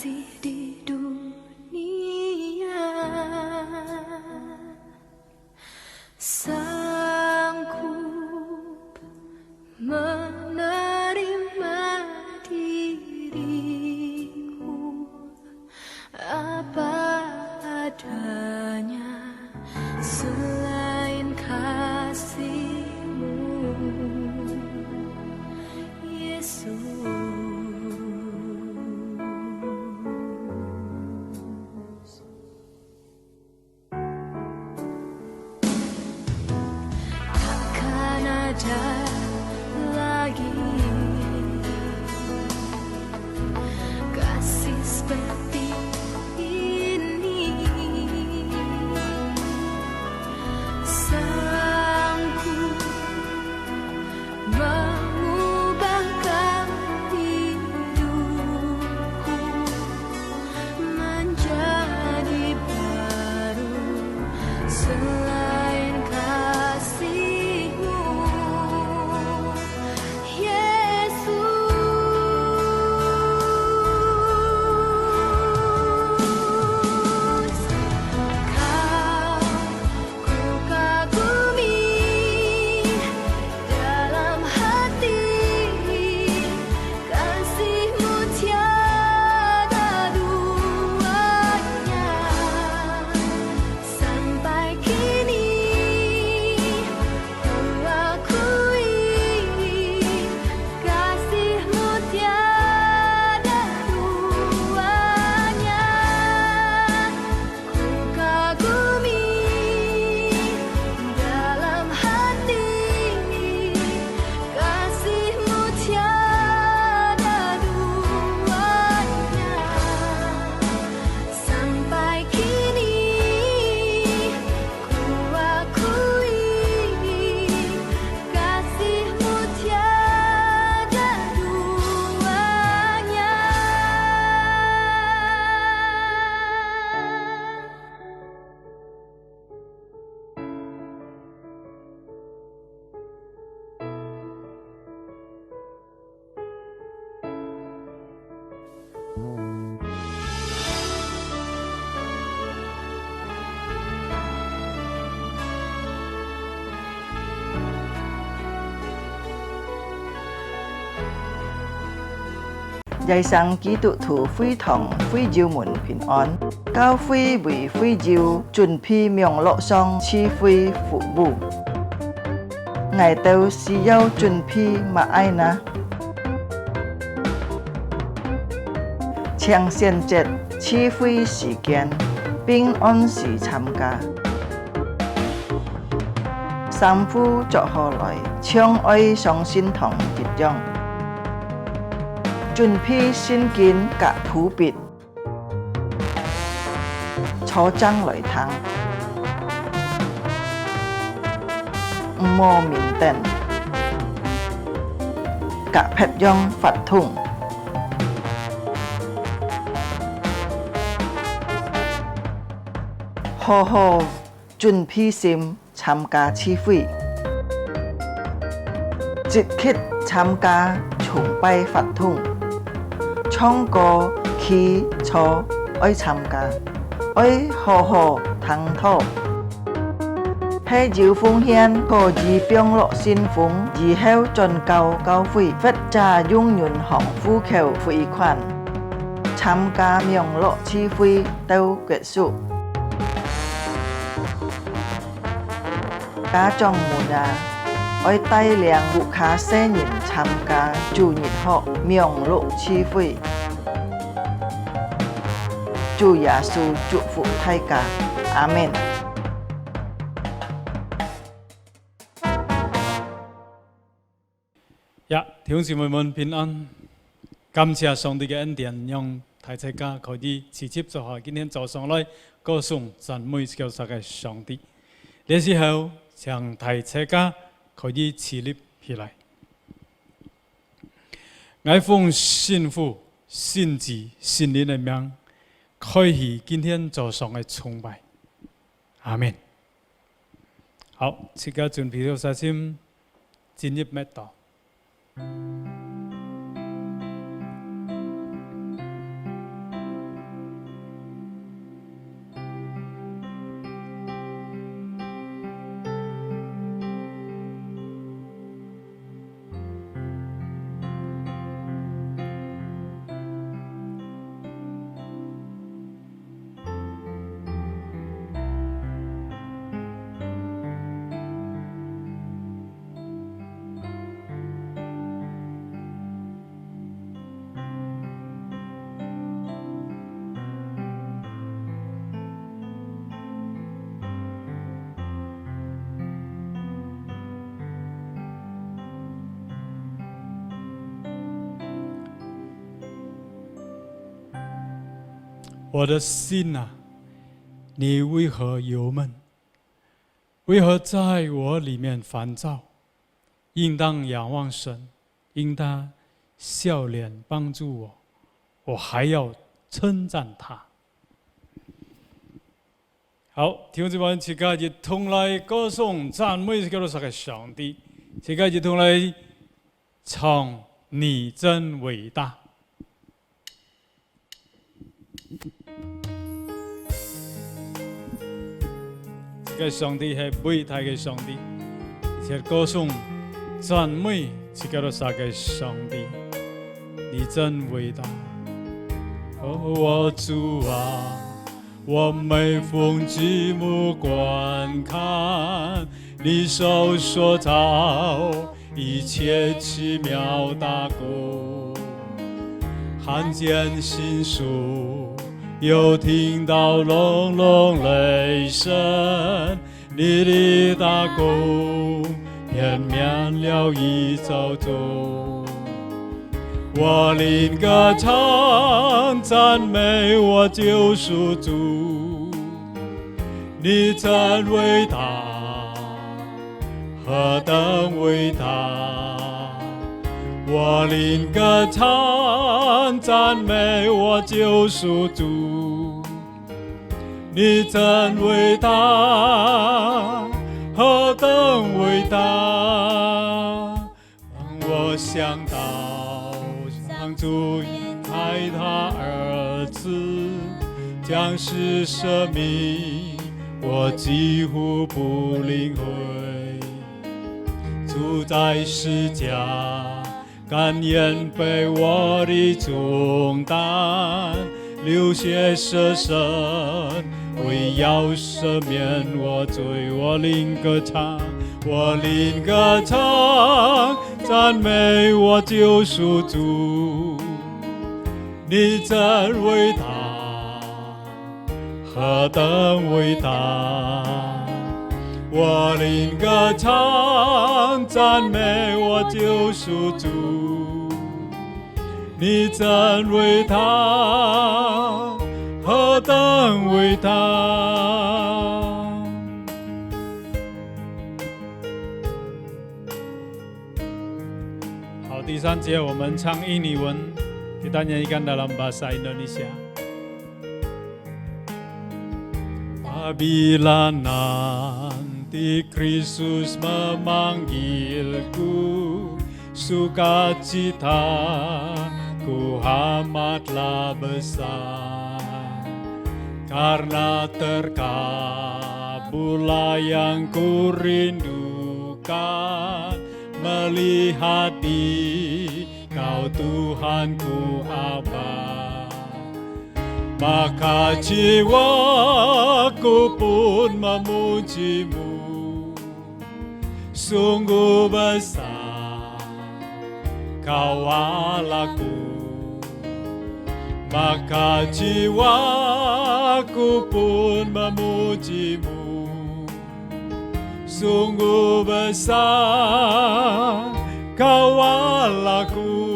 kasih di dunia sanggup menerima diriku apa adanya selain kasih-Mu, Yesus. Takkan ada lagi kasih seperti ini, sanggup mengubahkan hidupku menjadi baru selain kasih-Mu, Yesus. Kau ku kagumi dalam hati, kasih-Mu tiada duanya. Sampai kini ku akui kasih-Mu tiada duanya. Ku kagumi dalam hati, kasih-Mu tiada duanya. Sampai kini ku akui kasih-Mu tiada duanya. Dạy sang ký tụ thủ phi thòng phi diệu mùn bình an, cao phi vì phi diệu chuẩn phi miệng lộ song chi phi phụ bù. Ngài tâu si yêu chuẩn phi mà ai na. Chàng xiên chết chi phi時間, bình an時參加. Sam phu cho họ lại, chương ơi song xin thòng kết dòng. Chuẩn phi xin kiến cả thủ biệt, cho trăng lợi thắng, mô mình tên, cả phép dòng phát thùng. Hồ hồ chuẩn phi sim tham gia chi phi, dịch khít tham gia chung bay phát thùng. Trong có khi cho ơi tham gia, ơi hồ hồ thắng thọ. Hay diệu phương hiền có gì biếng lộ xin phúng, gì heo tròn cao cao phi, phết trà dung nhuận hỏng phu khều phi khoản. Tham gia miệng lộ chi phi tâu kết束. Cá trong mùa đà, ôi tay liang vụ khá xe nhìn tham gia chủ nhật họ miệng lộ chi phi. Chủ Giê-xu祝福大家，阿們。弟兄姊妹們平安，感謝上帝嘅恩典，讓大家可以持續做下今天早上來歌頌讚美救世嘅上帝。呢時候，讓大家可以起立起來。我奉信父、信子、信靈嘅名，開始今天早上嘅崇拜。阿們。好，大家準備好晒先，進入默禱。我的心啊，你为何忧闷？为何在我里面烦躁？应当仰望神，应当笑脸帮助我，我还要称赞他。好，弟兄姊妹，大家一同来歌颂赞美叫做神嘅上帝，大家一同来唱你真伟大。这个上帝係偉大嘅上帝，而且歌頌讚美是叫做神嘅上帝，你真偉大。哦，我主啊，我每逢举目觀看，你手所造一切奇妙大工，看見心屬。又聽到隆隆雷聲，你的大功遍滿了宇宙中。我靈歌唱讚美我救贖主，你真偉大，何等偉大！我靈歌唱讚美我救贖主，你真偉大，何等偉大！當我想到上主愛他兒子，將死捨命，我幾乎不領會，主在世家。甘願背我的重擔，流血捨身，為要赦免我罪。我靈歌唱，我靈歌唱，讚美我救贖主，你真偉大，何等偉大！我靈歌唱，讚美我救贖主，你真偉大，何等偉大！好，第三節我們唱印尼文，kita nyanyikan dalam bahasa Indonesia. Apabila nanti Kristus memanggilku, sukacita ku amatlah besar, karena terkabullah yang ku rindukan, melihat di Kau Tuhanku Aba. Maka jiwaku pun memujimu, sungguh besar Kau Allahku. Maka jiwaku pun memujimu, sungguh besar Kau Allahku.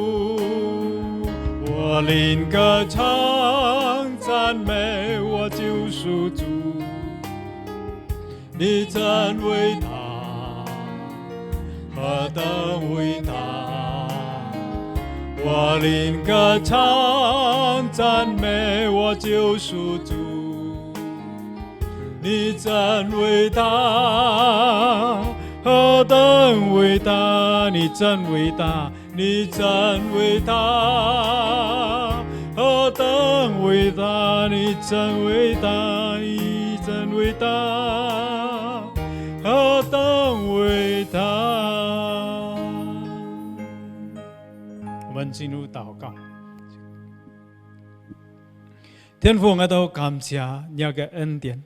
我靈歌唱讚美我救贖主，你真偉大，何等偉大！我靈歌唱讚美我救贖主，你真偉大，何等偉大！你真偉大，你真偉大，何等偉大！你真偉大，你真偉大，何等偉大！我們進入禱告。天父，我都感謝你嘅恩典，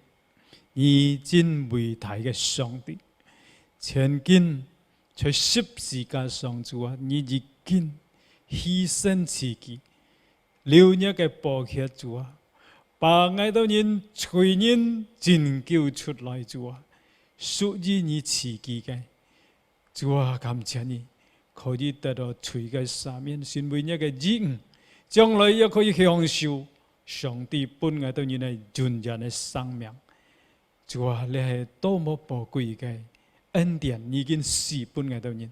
你真偉大嘅上帝，千金在十字架上主啊，你已經犧牲自己，流你嘅寶血主啊，把愛到人罪人拯救出來主啊，屬於你自己嘅主啊，感謝你可以得到罪嘅赦免，成為你嘅義，將來也可以享受上帝本愛到你的純然的生命。主啊，你係多麼寶貴嘅恩典已經賜本愛到你。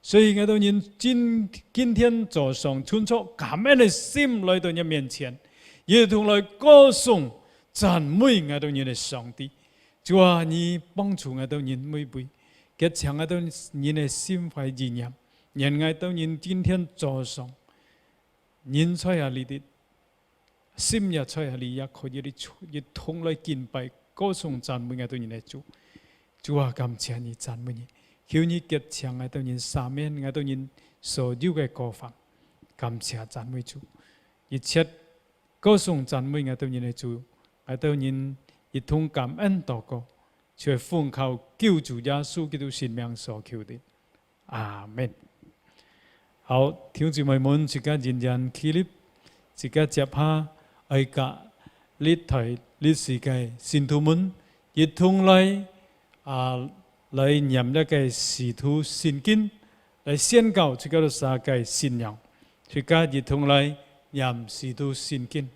所以愛到你今天早上存出感恩的心來到你面前，一同來歌頌讚美愛到你的上帝。主啊，你幫助愛到你每位，結強愛到你的心懷意念，讓愛到你今天早上，人在下你的心也在下你也可以一同來敬拜歌頌讚美愛到你的主。主啊，感謝你讚美你。求你結強愛到人三面愛到人所有嘅過犯，感謝讚美主，一切歌頌讚美愛到人嘅主，愛到人一同感恩禱告，卻奉靠救主耶穌基督聖名所求的，阿門。好，弟兄姊妹們，自家認真起立，自家接下愛家歷台歷史嘅信徒們，一同來來念一個使徒信經，來宣告這個世界信仰。大家一同來念使徒信經。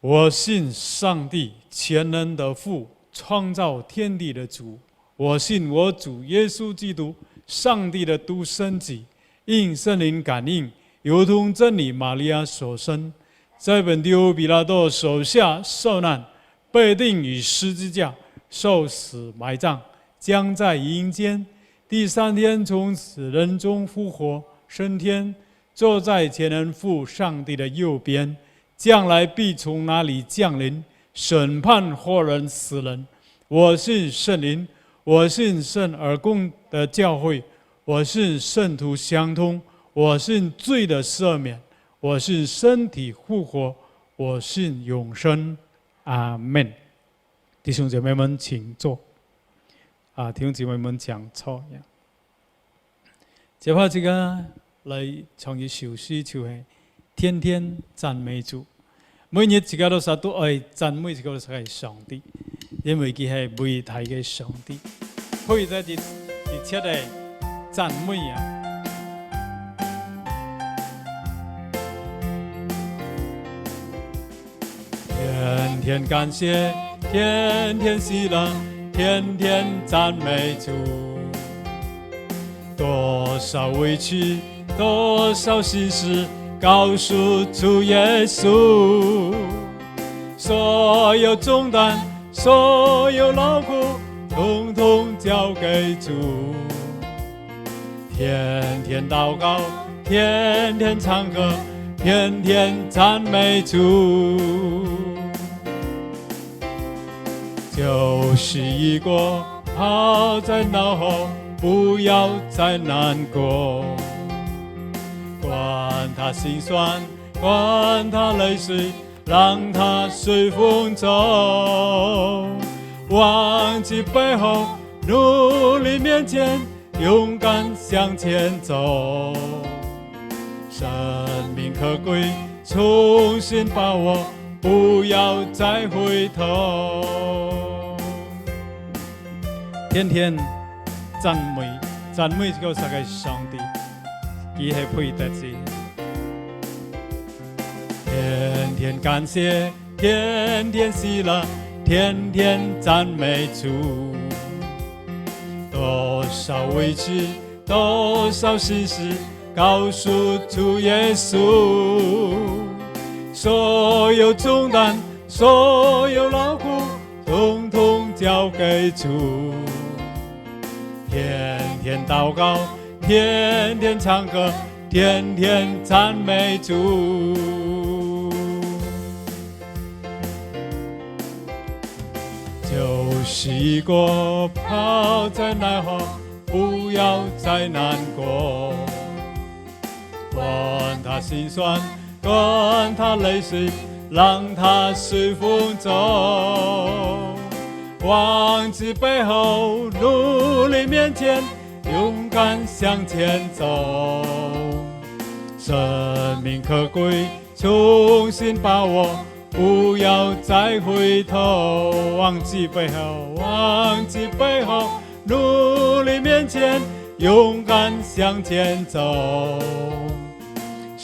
我信上帝全能的父，創造天地的主。我信我主耶穌基督，上帝的獨生子，因聖靈感應，由同真理瑪利亞所生，在本丟彼拉多手下受難，被釘於十字架，受死埋葬，將在陰間，第三天從死人中復活，升天，坐在全能父上帝的右邊，將來必從那裡降臨，審判活人死人。我信聖靈，我信聖而共的教會，我信聖徒相通，我信罪的赦免，我信身體復活，我信永生。阿門。弟兄姐妹們，請坐。弟兄姊妹們講錯呀。接下這個來唱一首詩，就係天天讚美主。每日一個都是都愛讚美一個都是上帝，因為佢係偉大嘅上帝。可以在一切嘅讚美啊！天天感謝，天天喜樂，天天讚美主。多少委屈，多少心事，告訴主耶穌。所有重擔，所有勞苦，統統交給主。天天禱告，天天唱歌，天天讚美主。舊事已過，拋在腦後，不要再難過。管他心酸，管他淚水，讓他隨風走。忘記背後，努力面前，勇敢向前走。生命可貴，重新把握，不要再回頭。天天讚美，讚美這個世界上帝，佢係配得嘅。天天感謝，天天喜樂，天天讚美主。多少委屈，多少心事，告訴主耶穌。所有重擔，所有勞苦，統統交給主。天天禱告，天天唱歌，天天讚美主。舊事已過，拋在腦後，不要再難過。管他心酸，管他淚水，讓他隨風走。忘記背後，努力面前，勇敢向前走。生命可貴，重新把握，不要再回頭。忘記背後，忘記背後，努力面前，勇敢向前走。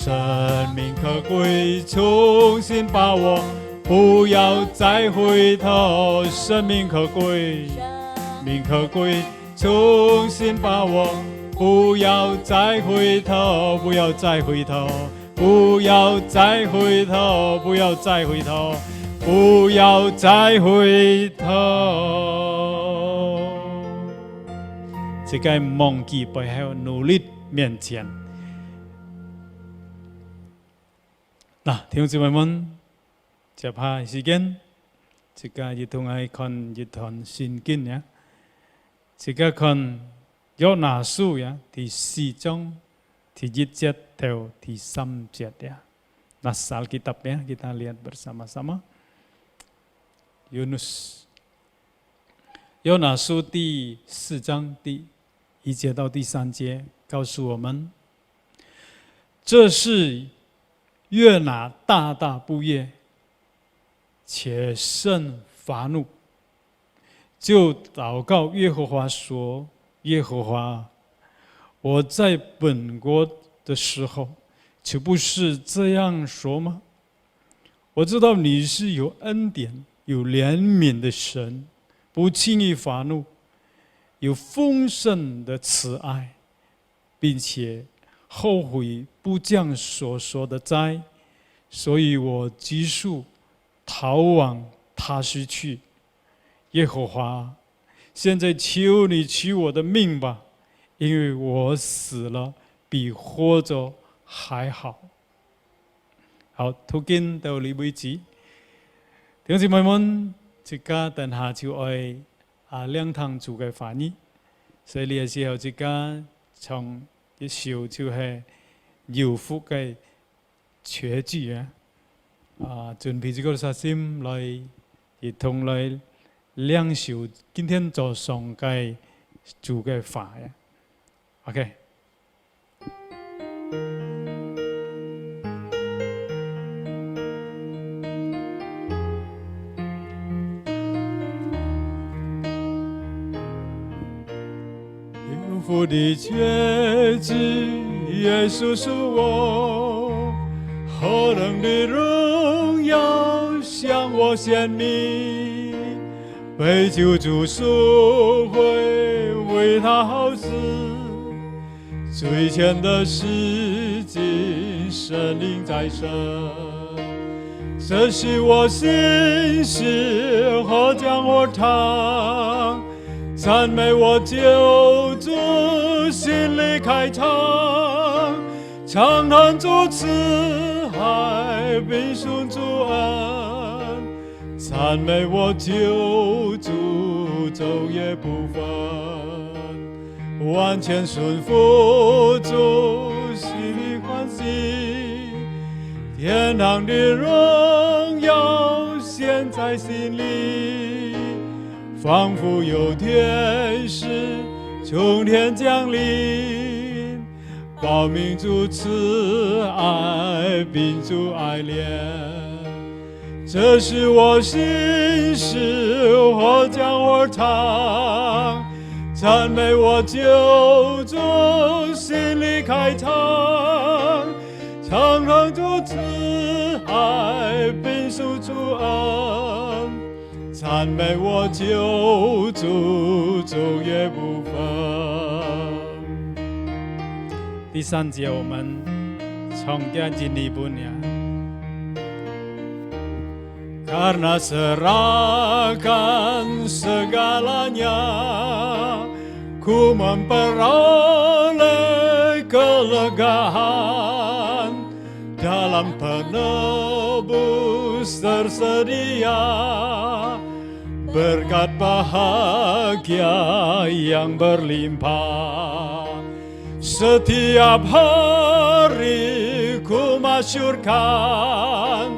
生命可贵，重新把握，不要再回头。生命可贵，命可贵，重新把握，不要再回头，不要再回头，不要再回头，不要再回头，不要再回头。这个忘记背后努力面前。嗱，弟兄姊妹們，接下時間，這個一同來看一段聖經呀。這個看約拿書呀，第4章第1節到第3節ya. Nas Alkitabnya kita lihat bersama-sama. Yunus. 约拿书第4章第1节到第3节告诉我们，这是约拿大大不悦，且甚发怒，就祷告耶和华说：“耶和华，我在本国的时候，岂不是这样说吗？我知道你是有恩典、有怜悯的神，不轻易发怒，有丰盛的慈爱，并且后悔不降所说的灾，所以我急速逃往他施去。耶和华，现在求你取我的命吧，因为我死了比活着还好。”好，讀經到呢為止。弟兄姊妹們，即家等下就愛兩堂主嘅翻譯，所以呢個時候即家從一首就係饒福嘅絕句準備這個殺心來一同來兩首今天早上嘅主嘅法呀。OK。父的绝句，耶稣是我何等的荣耀，向我显明，被救主赎回，为他好死，最前的事情，神灵在身，这是我心事和讲我唱。赞美我救主，心里开唱，长叹主慈爱，并顺主恩。赞美我救主，昼夜不分，完全顺服主，心里欢喜。天堂的荣耀现在心里。仿佛有天使从天降临，报明主慈爱，并主爱怜。这是我心事，我将我唱，赞美我救主，心里开唱，唱唱主慈爱，并述主恩。赞美我救主，昼夜不分。第3节我们从今进一步呀。Karena serahkan segalanya, ku memperoleh kelegaan dalam penebus tersedia. Berkat bahagia yang berlimpah, setiap hari ku masyurkan,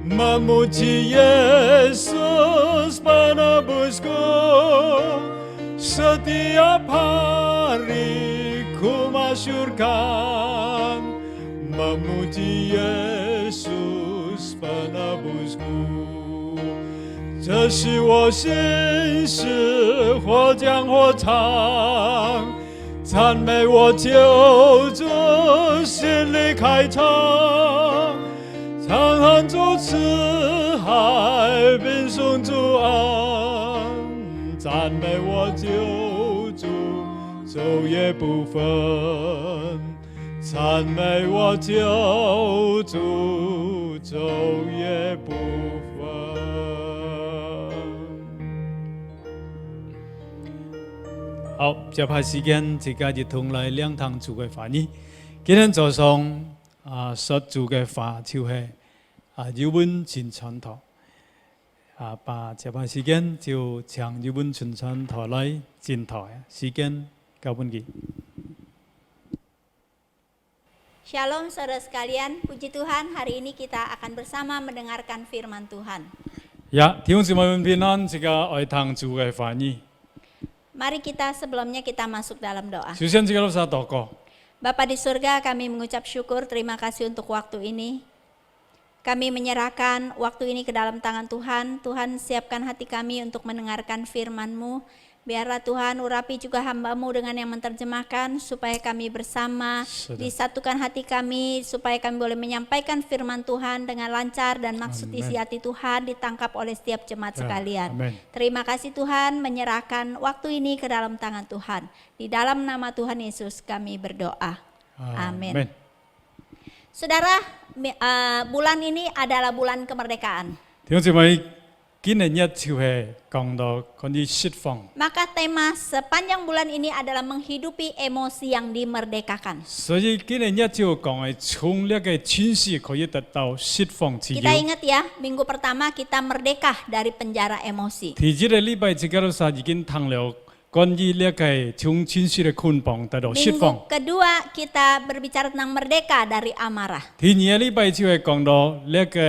memuji Yesus penebusku. Setiap hari ku masyurkan, memuji Yesus penebusku. 这是我心事，或讲或唱，赞美我救主，心里开唱，唱喊主慈爱，并颂主恩，赞美我救主，昼夜不分，赞美我救主，昼夜不分。好，接下時間，自家一同來兩堂主嘅法語。今天早上說主嘅法就係日本傳傳堂。把接下時間就將日本傳傳堂來進台。時間交俾佢。Shalom saudara sekalian, puji Tuhan hari ini kita akan bersama mendengarkan firman Tuhan. Ya, 弟兄姊妹們平安，自家愛堂主嘅法語。Mari kita sebelumnya kita masuk dalam doa. 首先，自家都想禱告。 Bapa di surga, kami mengucap syukur, terima kasih untuk waktu ini. Kami menyerahkan waktu ini ke dalam tangan Tuhan. Tuhan siapkan hati kami untuk mendengarkan firman-Mu. Biarlah Tuhan urapi juga hamba-Mu dengan yang menerjemahkan, supaya kami bersama disatukan hati kami, supaya kami boleh menyampaikan firman Tuhan dengan lancar dan maksud isi hati Tuhan ditangkap oleh setiap jemaat sekalian. Amen. Terima kasih Tuhan, menyerahkan waktu ini ke dalam tangan Tuhan. Di dalam nama Tuhan Yesus kami berdoa. Amin. Saudara, bulan ini adalah bulan kemerdekaan. 弟兄姊妹，今日日就係講到關於釋放。 Maka tema sepanjang bulan ini adalah menghidupi emosi yang dimerdekakan. 所以今日日就講係從呢個情緒可以得到釋放自由。 Kita ingat ya, minggu pertama kita merdeka dari penjara emosi. 第一個禮拜自己都已經談了關於呢個從情緒嘅捆綁得到釋放。 Minggu kedua kita berbicara tentang merdeka dari amarah. 第二個禮拜就係講到呢個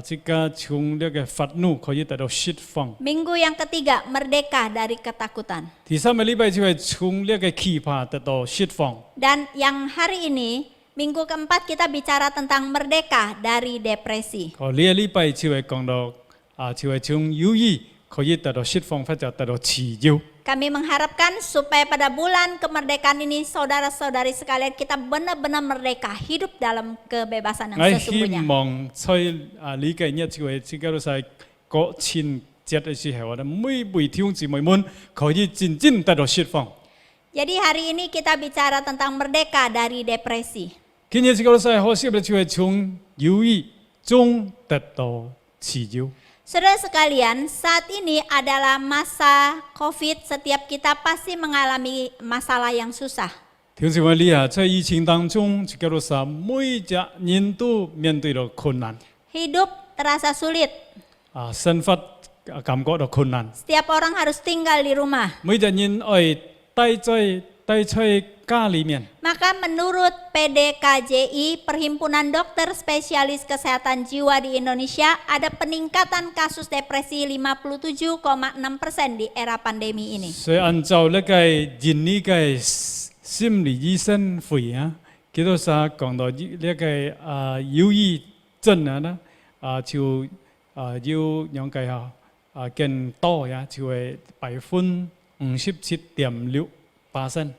這個從呢個憤怒可以得到釋放。 Minggu yang ketiga merdeka dari ketakutan. 第三個禮拜就係從呢個懼怕得到釋放。 Dan yang hari ini, minggu keempat kita bicara tentang merdeka dari depresi. 呢個禮拜就係講到就係從憂鬱可以得到釋放，或者得到自由。 Kami mengharapkan supaya pada bulan kemerdekaan ini saudara-saudari sekalian kita benar-benar merdeka, hidup dalam kebebasan yang 我希 sesungguhnya. 望在呢個日就係自己都係國慶節嘅時候，我哋每位弟兄姊妹們可以真正得到釋放。 Jadi hari ini kita bicara tentang merdeka dari depresi. 今日自己都係可惜嘅就係從憂鬱中得到自由。 Saudara sekalian, saat ini adalah masa COVID, setiap kita pasti mengalami masalah yang susah. 弟兄姊妹，你在疫情當中，自己都係每一人都面對到困難， Hidup terasa sulit, 生活感覺到困難， setiap orang harus tinggal di rumah. 每一人愛待在家裡面。 Maka menurut PDKJI, Perhimpunan Dokter Spesialis Kesehatan Jiwa di Indonesia, ada peningkatan kasus depresi 57,6% di era pandemi ini. 所以按照呢個人呢個心理醫生會佢都係講到呢個憂鬱症就要兩個更多就係57.6%。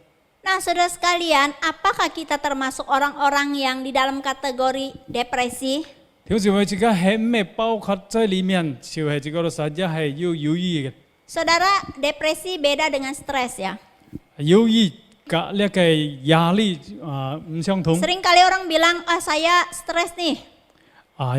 Nah saudara sekalian, apakah kita termasuk orang-orang yang di dalam kategori depresi? 弟兄姊妹，這個係咩包括在裡面？就係這個實際係要憂鬱嘅， Saudara, depresi beda dengan stres ya. 憂鬱กับ呢個壓力唔相同。 Seringkali orang bilang, saya stres nih.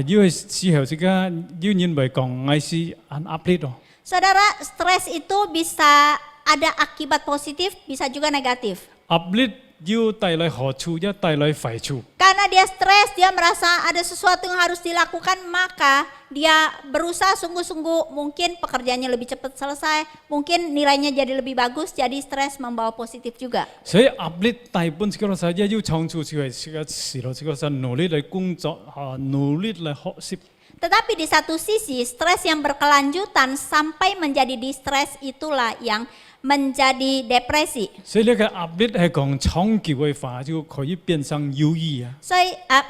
因為時候這個要認為講係是很壓力咯。 Saudara, stres itu bisa ada akibat positif, bisa juga negatif. 壓力要帶來好處，也帶來壞處。 Karena dia stres, dia merasa ada sesuatu yang harus dilakukan, maka dia berusaha sungguh-sungguh, mungkin pekerjaannya lebih cepat selesai, mungkin nilainya jadi lebih bagus, jadi stres membawa positif juga. 所以壓力大半這個實際要創造就係這個時候，這個是努力來工作，努力來學習。 Tetapi di satu sisi, stres yang berkelanjutan sampai menjadi distres itulah yang menjadi depresi. 所以呢個壓力係講長久嘅話，就可以變成憂鬱啊。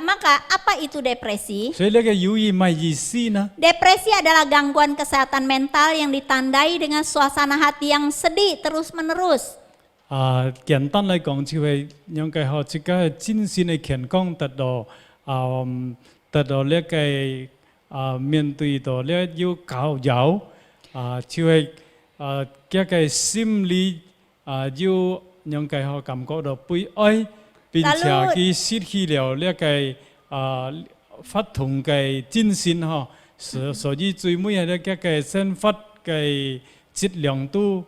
Maka apa itu depresi? 所以呢個憂鬱咩意思呢？ Depresi adalah gangguan kesehatan mental yang ditandai dengan suasana hati yang sedih terus-menerus. 简单来讲就係應該學自家精神嘅健康達到呢個面對到呢要教育就係一個心理要應該學感覺到悲哀，並且佢失去了呢個發動嘅精神所以最尾係呢個生活嘅質量都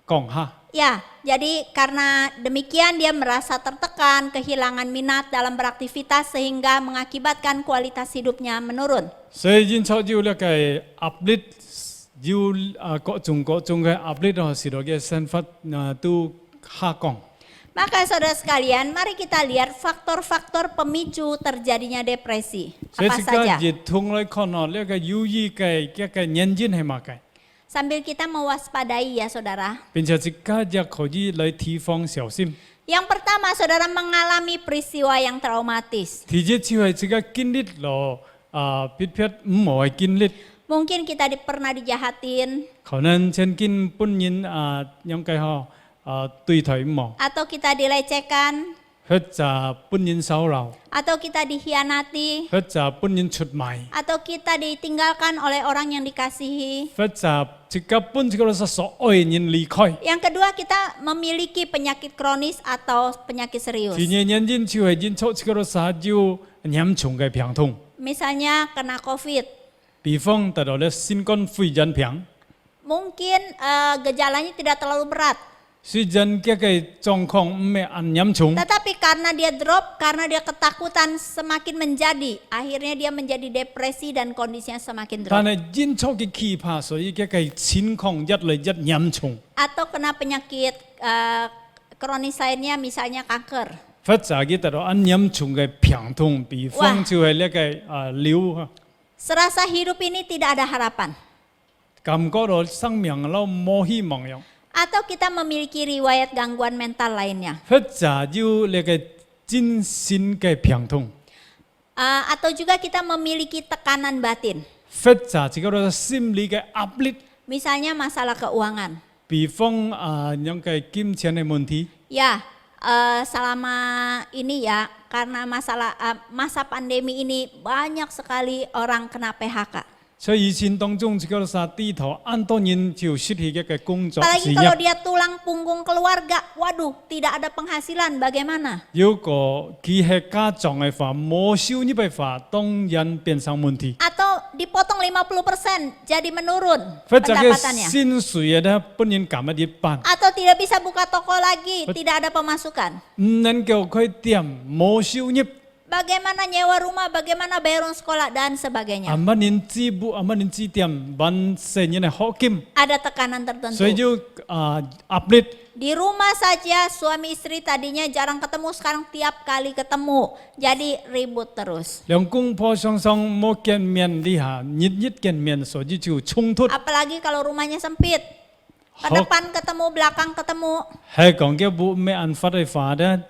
降下。Ya, jadi karena demikian dia merasa tertekan, kehilangan minat dalam beraktivitas sehingga mengakibatkan kualitas hidupnya menurun. 所以因此就呢個壓力，要各種嘅壓力使到嘅生活都下降。 Maka saudara sekalian, mari kita lihat faktor-faktor pemicu terjadinya depresi. 所以 Apa 自家 saja? 熱痛來看呢個憂鬱嘅一個原因係乜嘅？ Sambil kita mewaspadai ya saudara. 並且自家亦可以來提防小心。 Yang pertama saudara mengalami peristiwa yang traumatis. 第一就係自家經歷咗別唔好嘅經歷， Mungkin kita pernah dijahatin, 可能曾經本人應該對待唔好， atau kita dilecehkan, 或者本人騷擾， atau kita dikhianati, 或者本人出賣， atau kita ditinggalkan oleh orang yang dikasihi. 或者自家本自己所愛人離開。 Yang kedua kita memiliki penyakit kronis atau penyakit serius. 第二原因就係因出自己撒嬌嚴重嘅病痛， Misalnya kena COVID. 比方得到了新冠肺炎病， Mungkin gejalanya tidak terlalu berat. 雖然嘅狀況唔係很嚴重， Tetapi karena dia drop, karena dia ketakutan semakin menjadi, akhirnya dia menjadi depresi dan kondisinya semakin drop. 但係因出嘅期怕，所以嘅情況越嚟越嚴重。 Atau kena penyakit kronis lainnya misalnya kanker. 或者佢得到很嚴重嘅病痛，比方就係呢個瘤， Serasa hidup ini tidak ada harapan. 感覺到生命都冇希望樣。 Atau kita memiliki riwayat gangguan mental lainnya. 或者要呢個精神嘅病痛， Atau juga kita memiliki tekanan batin. 或者自己個心理嘅壓力， Misalnya masalah keuangan. 比方有個金錢嘅問題。 Ya, selama ini ya, karena masa pandemi ini banyak sekali orang kena PHK. 所以疫情當中，自己個低頭，很多人就失去一個工作 Apalagi 事 kalau 業。 dia tulang punggung keluarga, waduh, tidak ada penghasilan, bagaimana? 如果佢係家長嘅話，冇收入嘅話，當然變成問題。 Atau dipotong 50% jadi menurun 或者嘅 pendapatannya. 薪水咧，本人減咗一半， Atau tidak bisa buka toko lagi, tidak ada pemasukan. 唔能夠開店，冇收入， Bagaimana nyewa rumah, bagaimana bayar sekolah, dan sebagainya. 乜人支付，乜人支店，揾成人嘅學金， Ada tekanan 所以 tertentu. 要壓力。 Di rumah saja suami istri tadinya jarang ketemu, sekarang tiap kali ketemu. Jadi ribut terus. 兩公婆雙雙冇見面底下，日日見面，所以就衝突。 Apalagi kalau rumahnya sempit. Ke Hok. depan ketemu, belakang ketemu. 係講嘅冇咩辦法嘅話咧，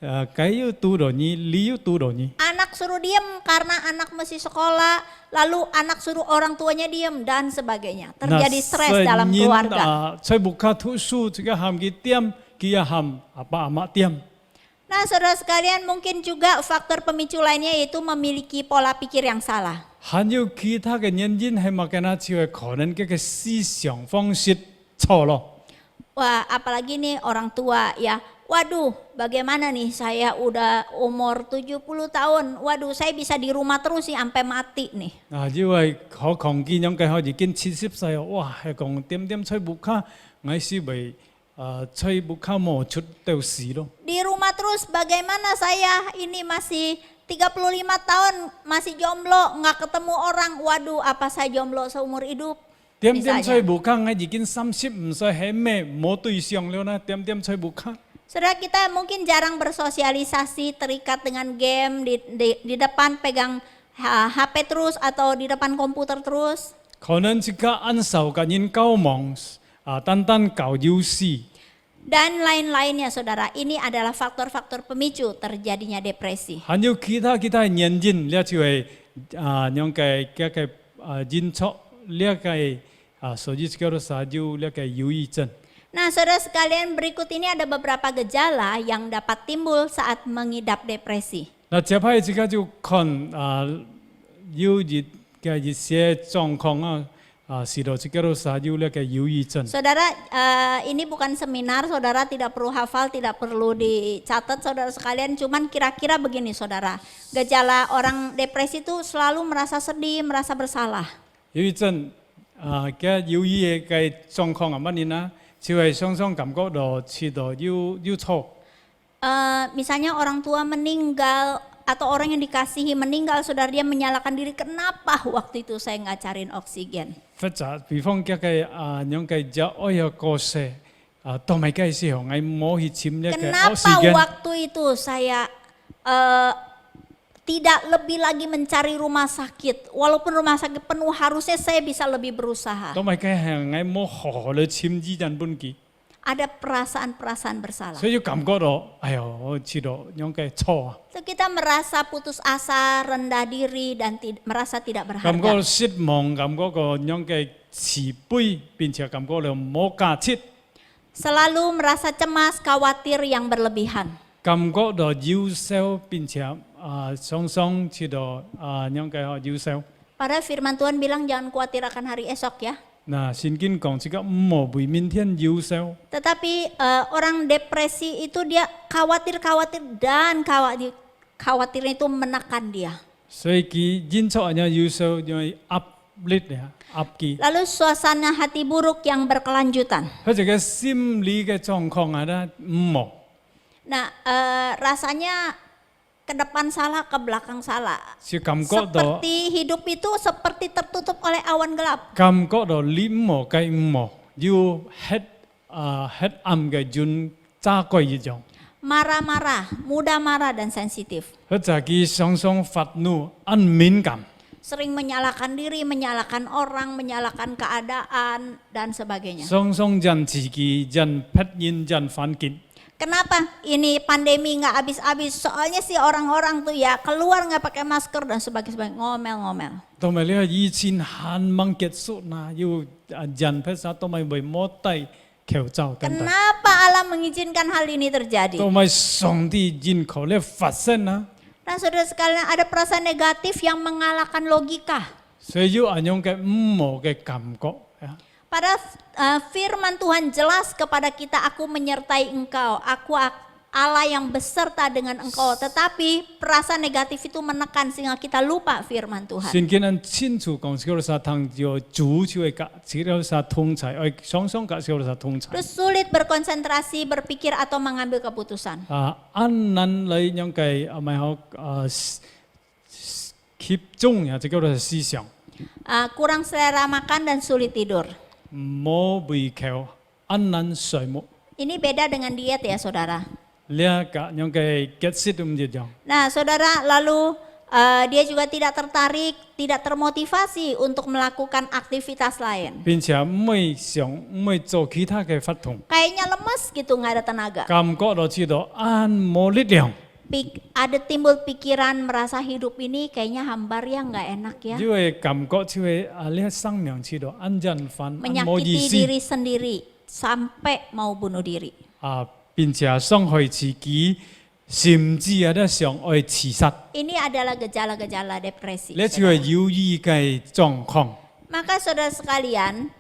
佢要督到你，你要督到你。 Anak suruh diem karena anak mesti sekolah. Lalu anak suruh orang tuanya diem dan sebagainya. Terjadi stres dalam keluarga. 在不卡讀書，這個喊佢點，佢也喊阿爸阿媽點。 Nah saudara sekalian, mungkin juga faktor pemicu lainnya yaitu memiliki pola pikir yang salah. 還有其他嘅原因係乜嘅呢？就係可能嘅思想方式錯咯。 Wah, apalagi nih orang tua ya. Waduh, bagaimana nih saya udah umur 70 tahun. Waduh, saya bisa di rumah terus sih sampai mati nih. 因為可能見樣嘅可已經70歲，哇，係講點吹不卡，我是為吹不卡冇出到事咯。 Di rumah terus bagaimana saya ini masih 35 tahun masih jomblo, nggak ketemu orang. Waduh, apa saya jomblo seumur hidup? 點 Misalnya. 吹不卡，我已經35歲，係咩冇對象了呢？點吹不卡？ Saudara kita mungkin jarang bersosialisasi, terikat dengan game, di depan pegang HP terus atau di depan komputer terus. 可能自家按受嘅人交往單單搞遊戲。 Dan lain-lainnya saudara, ini adalah faktor-faktor pemicu terjadinya depresi. 還有其他嘅原因，呢就係樣嘅因素，呢個所以叫做啥叫呢個憂鬱症。Nah, saudara sekalian, berikut ini ada beberapa gejala yang dapat timbul saat mengidap depresi. 那接下来这个就看有一些状况是到这个都是有那个忧郁症。 Saudara, ini bukan seminar, saudara tidak perlu hafal, tidak perlu dicatat saudara sekalian, cuman kira-kira begini saudara. Gejala orang depresi itu selalu merasa sedih, merasa bersalah. 忧郁症嘅忧郁嘅狀況係乜嘢呢？就係常常感覺到知道憂愁。 Misalnya orang tua meninggal atau orang yang dikasihi meninggal, saudara, dia menyalahkan diri, kenapa waktu itu saya nggak cariin oksigen? 或者比方嘅樣嘅只愛有過世都未計時候，我冇去簽一個 Kenapa oksigen。 waktu itu saya tidak lebih lagi mencari rumah sakit, walaupun rumah sakit penuh harusnya saya bisa lebih berusaha. 都未計係我冇好好地簽醫診本記， Ada perasaan-perasaan bersalah. 所以感覺到，哎呦，我知道樣嘅錯， So, kita merasa putus asa, rendah diri, dan merasa tidak 感覺 berharga. 失望，感覺個樣嘅慈悲，並且感覺到冇價值， Selalu merasa cemas, khawatir yang berlebihan. 感覺到憂愁，並且常常知道樣嘅憂愁。 Padahal firman Tuhan bilang jangan khawatir akan hari esok ya. 嗱，聖經講這個唔好為明天憂愁， Tetapi orang depresi itu dia khawatir dan khawatirnya itu menekan dia. 所以佢因錯人憂愁，因為壓力啊，壓記。 Lalu suasana hati buruk yang berkelanjutan. 佢這個心理嘅狀況啊，唔好。 Nah, rasanya ke depan salah, ke belakang salah. 就感覺到 Seperti hidup itu seperti tertutup oleh awan gelap. 感覺到你唔好嘅唔好，要黑暗嘅轉炸鬼一樣。 Marah-marah, mudah marah dan sensitif. 佢就係常常發怒、敏感， Sering menyalahkan diri, menyalahkan orang, menyalahkan keadaan, dan sebagainya. 常常人自己、人別人、人環境。 Kenapa ini pandemi nggak habis-habis? Soalnya sih orang-orang tuh ya keluar nggak pakai masker dan sebagainya, ngomel-ngomel. 同埋你係以前限盟結束啦，要人別殺，同埋為冇戴口罩等等。 Kenapa Allah mengizinkan hal ini terjadi? 同埋上帝因可咧發生啊， Nah, saudara sekalian, ada perasaan negatif yang mengalahkan logika. 所以要按樣嘅唔好嘅感覺啊。 Padahal firman Tuhan jelas kepada kita, aku menyertai engkau, aku Allah yang beserta dengan engkau. Tetapi perasaan negatif itu menekan sehingga kita lupa firman Tuhan. 聖經很清楚講，小老實通就主就係小老實通才，雙雙嘅小老實通才。 Terus sulit berkonsentrasi, berpikir atau mengambil keputusan. 安難嚟樣嘅咪好集中啊，這個係思想， Kurang selera makan dan sulit tidur. 冇胃口，安難睡眠， Ini beda dengan diet ya saudara. 呢個樣嘅結識都唔一樣。 Nah saudara, lalu dia juga tidak tertarik, tidak termotivasi untuk melakukan aktivitas lain. 並且唔會想唔會做其他嘅活動， Kayaknya lemes gitu, nggak ada tenaga. 感覺到知道冇力量， Ada timbul pikiran merasa hidup ini kayaknya hambar ya, nggak enak ya. 因為感覺就係呢生命知道安人煩，冇意 Menyakiti 思 diri sendiri sampai mau bunuh diri. 並且傷害自己，甚至有啲想愛自殺， Ini adalah gejala-gejala depresi. 呢就係憂鬱嘅狀況。 Maka saudara sekalian,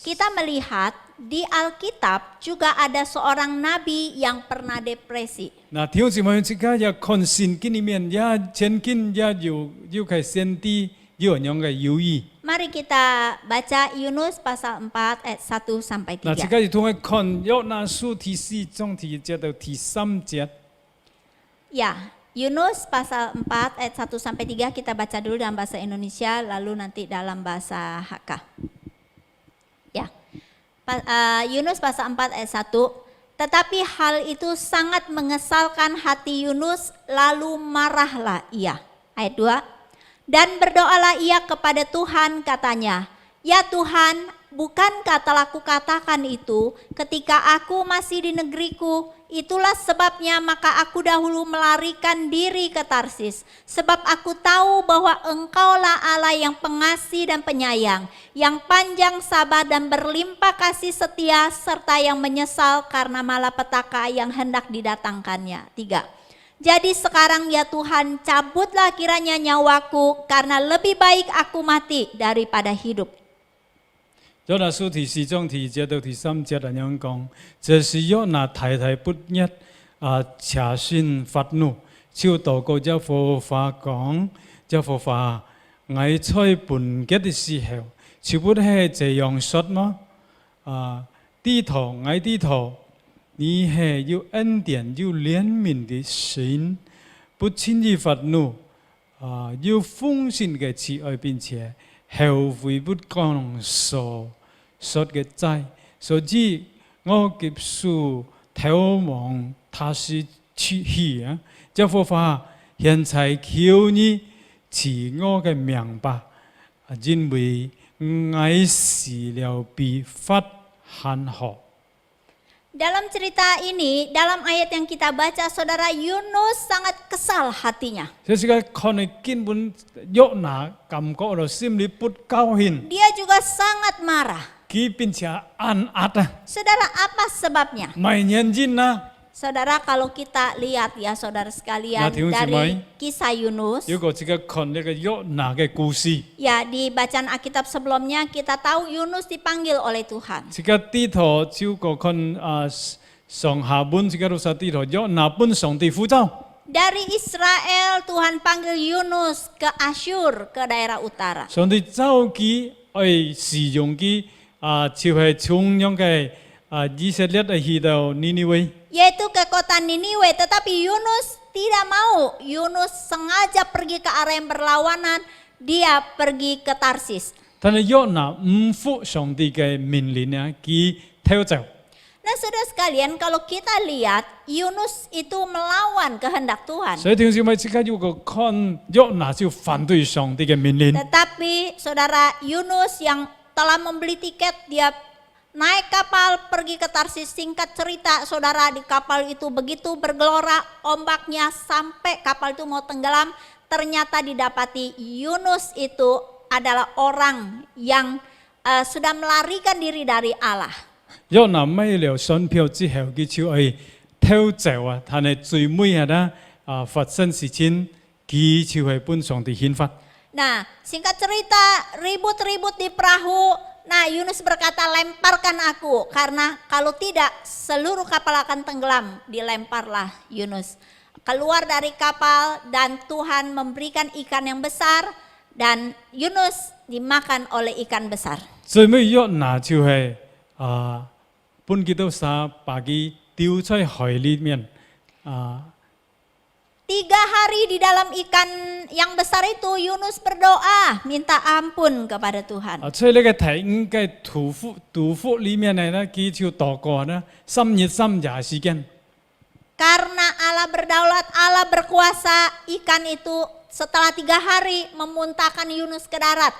kita melihat di Alkitab juga ada seorang nabi yang pernah depresi. 嗱，弟兄姊妹，即家有看聖經裡面，也聖經也要係先知有樣嘅憂鬱。 Mari kita baca Yunus pasal 4 ayat 1 sampai 嗱，即 3. 家要同佢看約拿書第4章第1節到第3節。 Ya, Yunus pasal 4 ayat 1 sampai 3 kita baca dulu dalam bahasa Indonesia, lalu nanti dalam bahasa Hakka. Ya, Yunus pasal 4 ayat 1. Tetapi hal itu sangat mengesalkan hati Yunus, lalu marahlah ia. Ayat 2. Dan berdoalah ia kepada Tuhan, katanya, ya Tuhan, bukankah telah kukatakan itu ketika aku masih di negeriku, itulah sebabnya maka aku dahulu melarikan diri ke Tarsis. Sebab aku tahu bahwa Engkaulah Allah yang pengasih dan penyayang, yang panjang sabar dan berlimpah kasih setia, serta yang menyesal karena malapetaka yang hendak didatangkannya. 3. Jadi sekarang ya Tuhan, cabutlah kiranya nyawaku, karena lebih baik aku mati daripada hidup. 約拿書第4章第2節到第3節咁樣講，這是約拿太太不一查詢發怒，就禱告這佛法講，這佛法我在半結的時候，豈不係這樣說嗎？低頭我低頭，你係有恩典有憐憫的神，不輕易發怒，有豐盛嘅慈愛，並且後悔不講所說嘅齋，所以我急速逃往他施去啊！這佛法現在求你賜我嘅明白，因為我死了比法還好。 Dalam cerita ini, dalam ayat yang kita baca, saudara, Yunus sangat kesal hatinya. 這是個可能根本約拿感覺到心裡不高興， Dia juga sangat marah. 佢並且暗壓啊， Saudara, apa sebabnya? 唔認真啊！ Saudara, kalau kita lihat ya saudara sekalian, Nah, Tiung dari Simai. kisah Yunus, 如果這個看呢個約拿嘅故事， ya di bacaan Alkitab sebelumnya kita tahu Yunus dipanggil oleh Tuhan. 這個地圖照個看上下本，這個都是地圖約拿本上帝呼召， Dari Israel Tuhan panggil Yunus ke Asyur, ke daerah utara. 上帝召佢愛使用佢就係從樣嘅以色列去到尼尼微。 Yaitu ke kota Niniwe, tetapi Yunus tidak mau. Yunus sengaja pergi ke arah yang berlawanan, dia pergi ke Tarsis. 但係約拿唔服上帝嘅命令啊，佢跳走。 Nah saudara sekalian, kalau kita lihat Yunus itu melawan kehendak Tuhan. 所以弟兄姊妹，即刻要個看約拿就反對上帝嘅命令。 Tetapi saudara Yunus yang telah membeli tiket, dia naik kapal pergi ke Tarsis. Singkat cerita saudara, di kapal itu begitu bergelora ombaknya sampai kapal itu mau tenggelam. Ternyata didapati Yunus itu adalah orang yang sudah melarikan diri dari Allah. 約拿買了船票之後，佢就係跳走啊！但係最尾係啦，發生事情，佢就係本上帝憲法。 Nah singkat cerita ribut-ribut di perahu. Nah Yunus berkata, lemparkan aku, karena kalau tidak seluruh kapal akan tenggelam. Dilemparlah Yunus keluar dari kapal dan Tuhan memberikan ikan yang besar dan Yunus dimakan oleh ikan besar. 最尾約拿就係搬幾多沙，把佢丟在海裡面。 3 hari di dalam ikan yang besar itu Yunus berdoa minta ampun kepada Tuhan. 所以呢個題應該屠夫裡面呢，佢就禱告呢，3日3夜時間。 Karena Allah berdaulat, Allah berkuasa, ikan itu setelah 3 hari memuntahkan Yunus ke darat.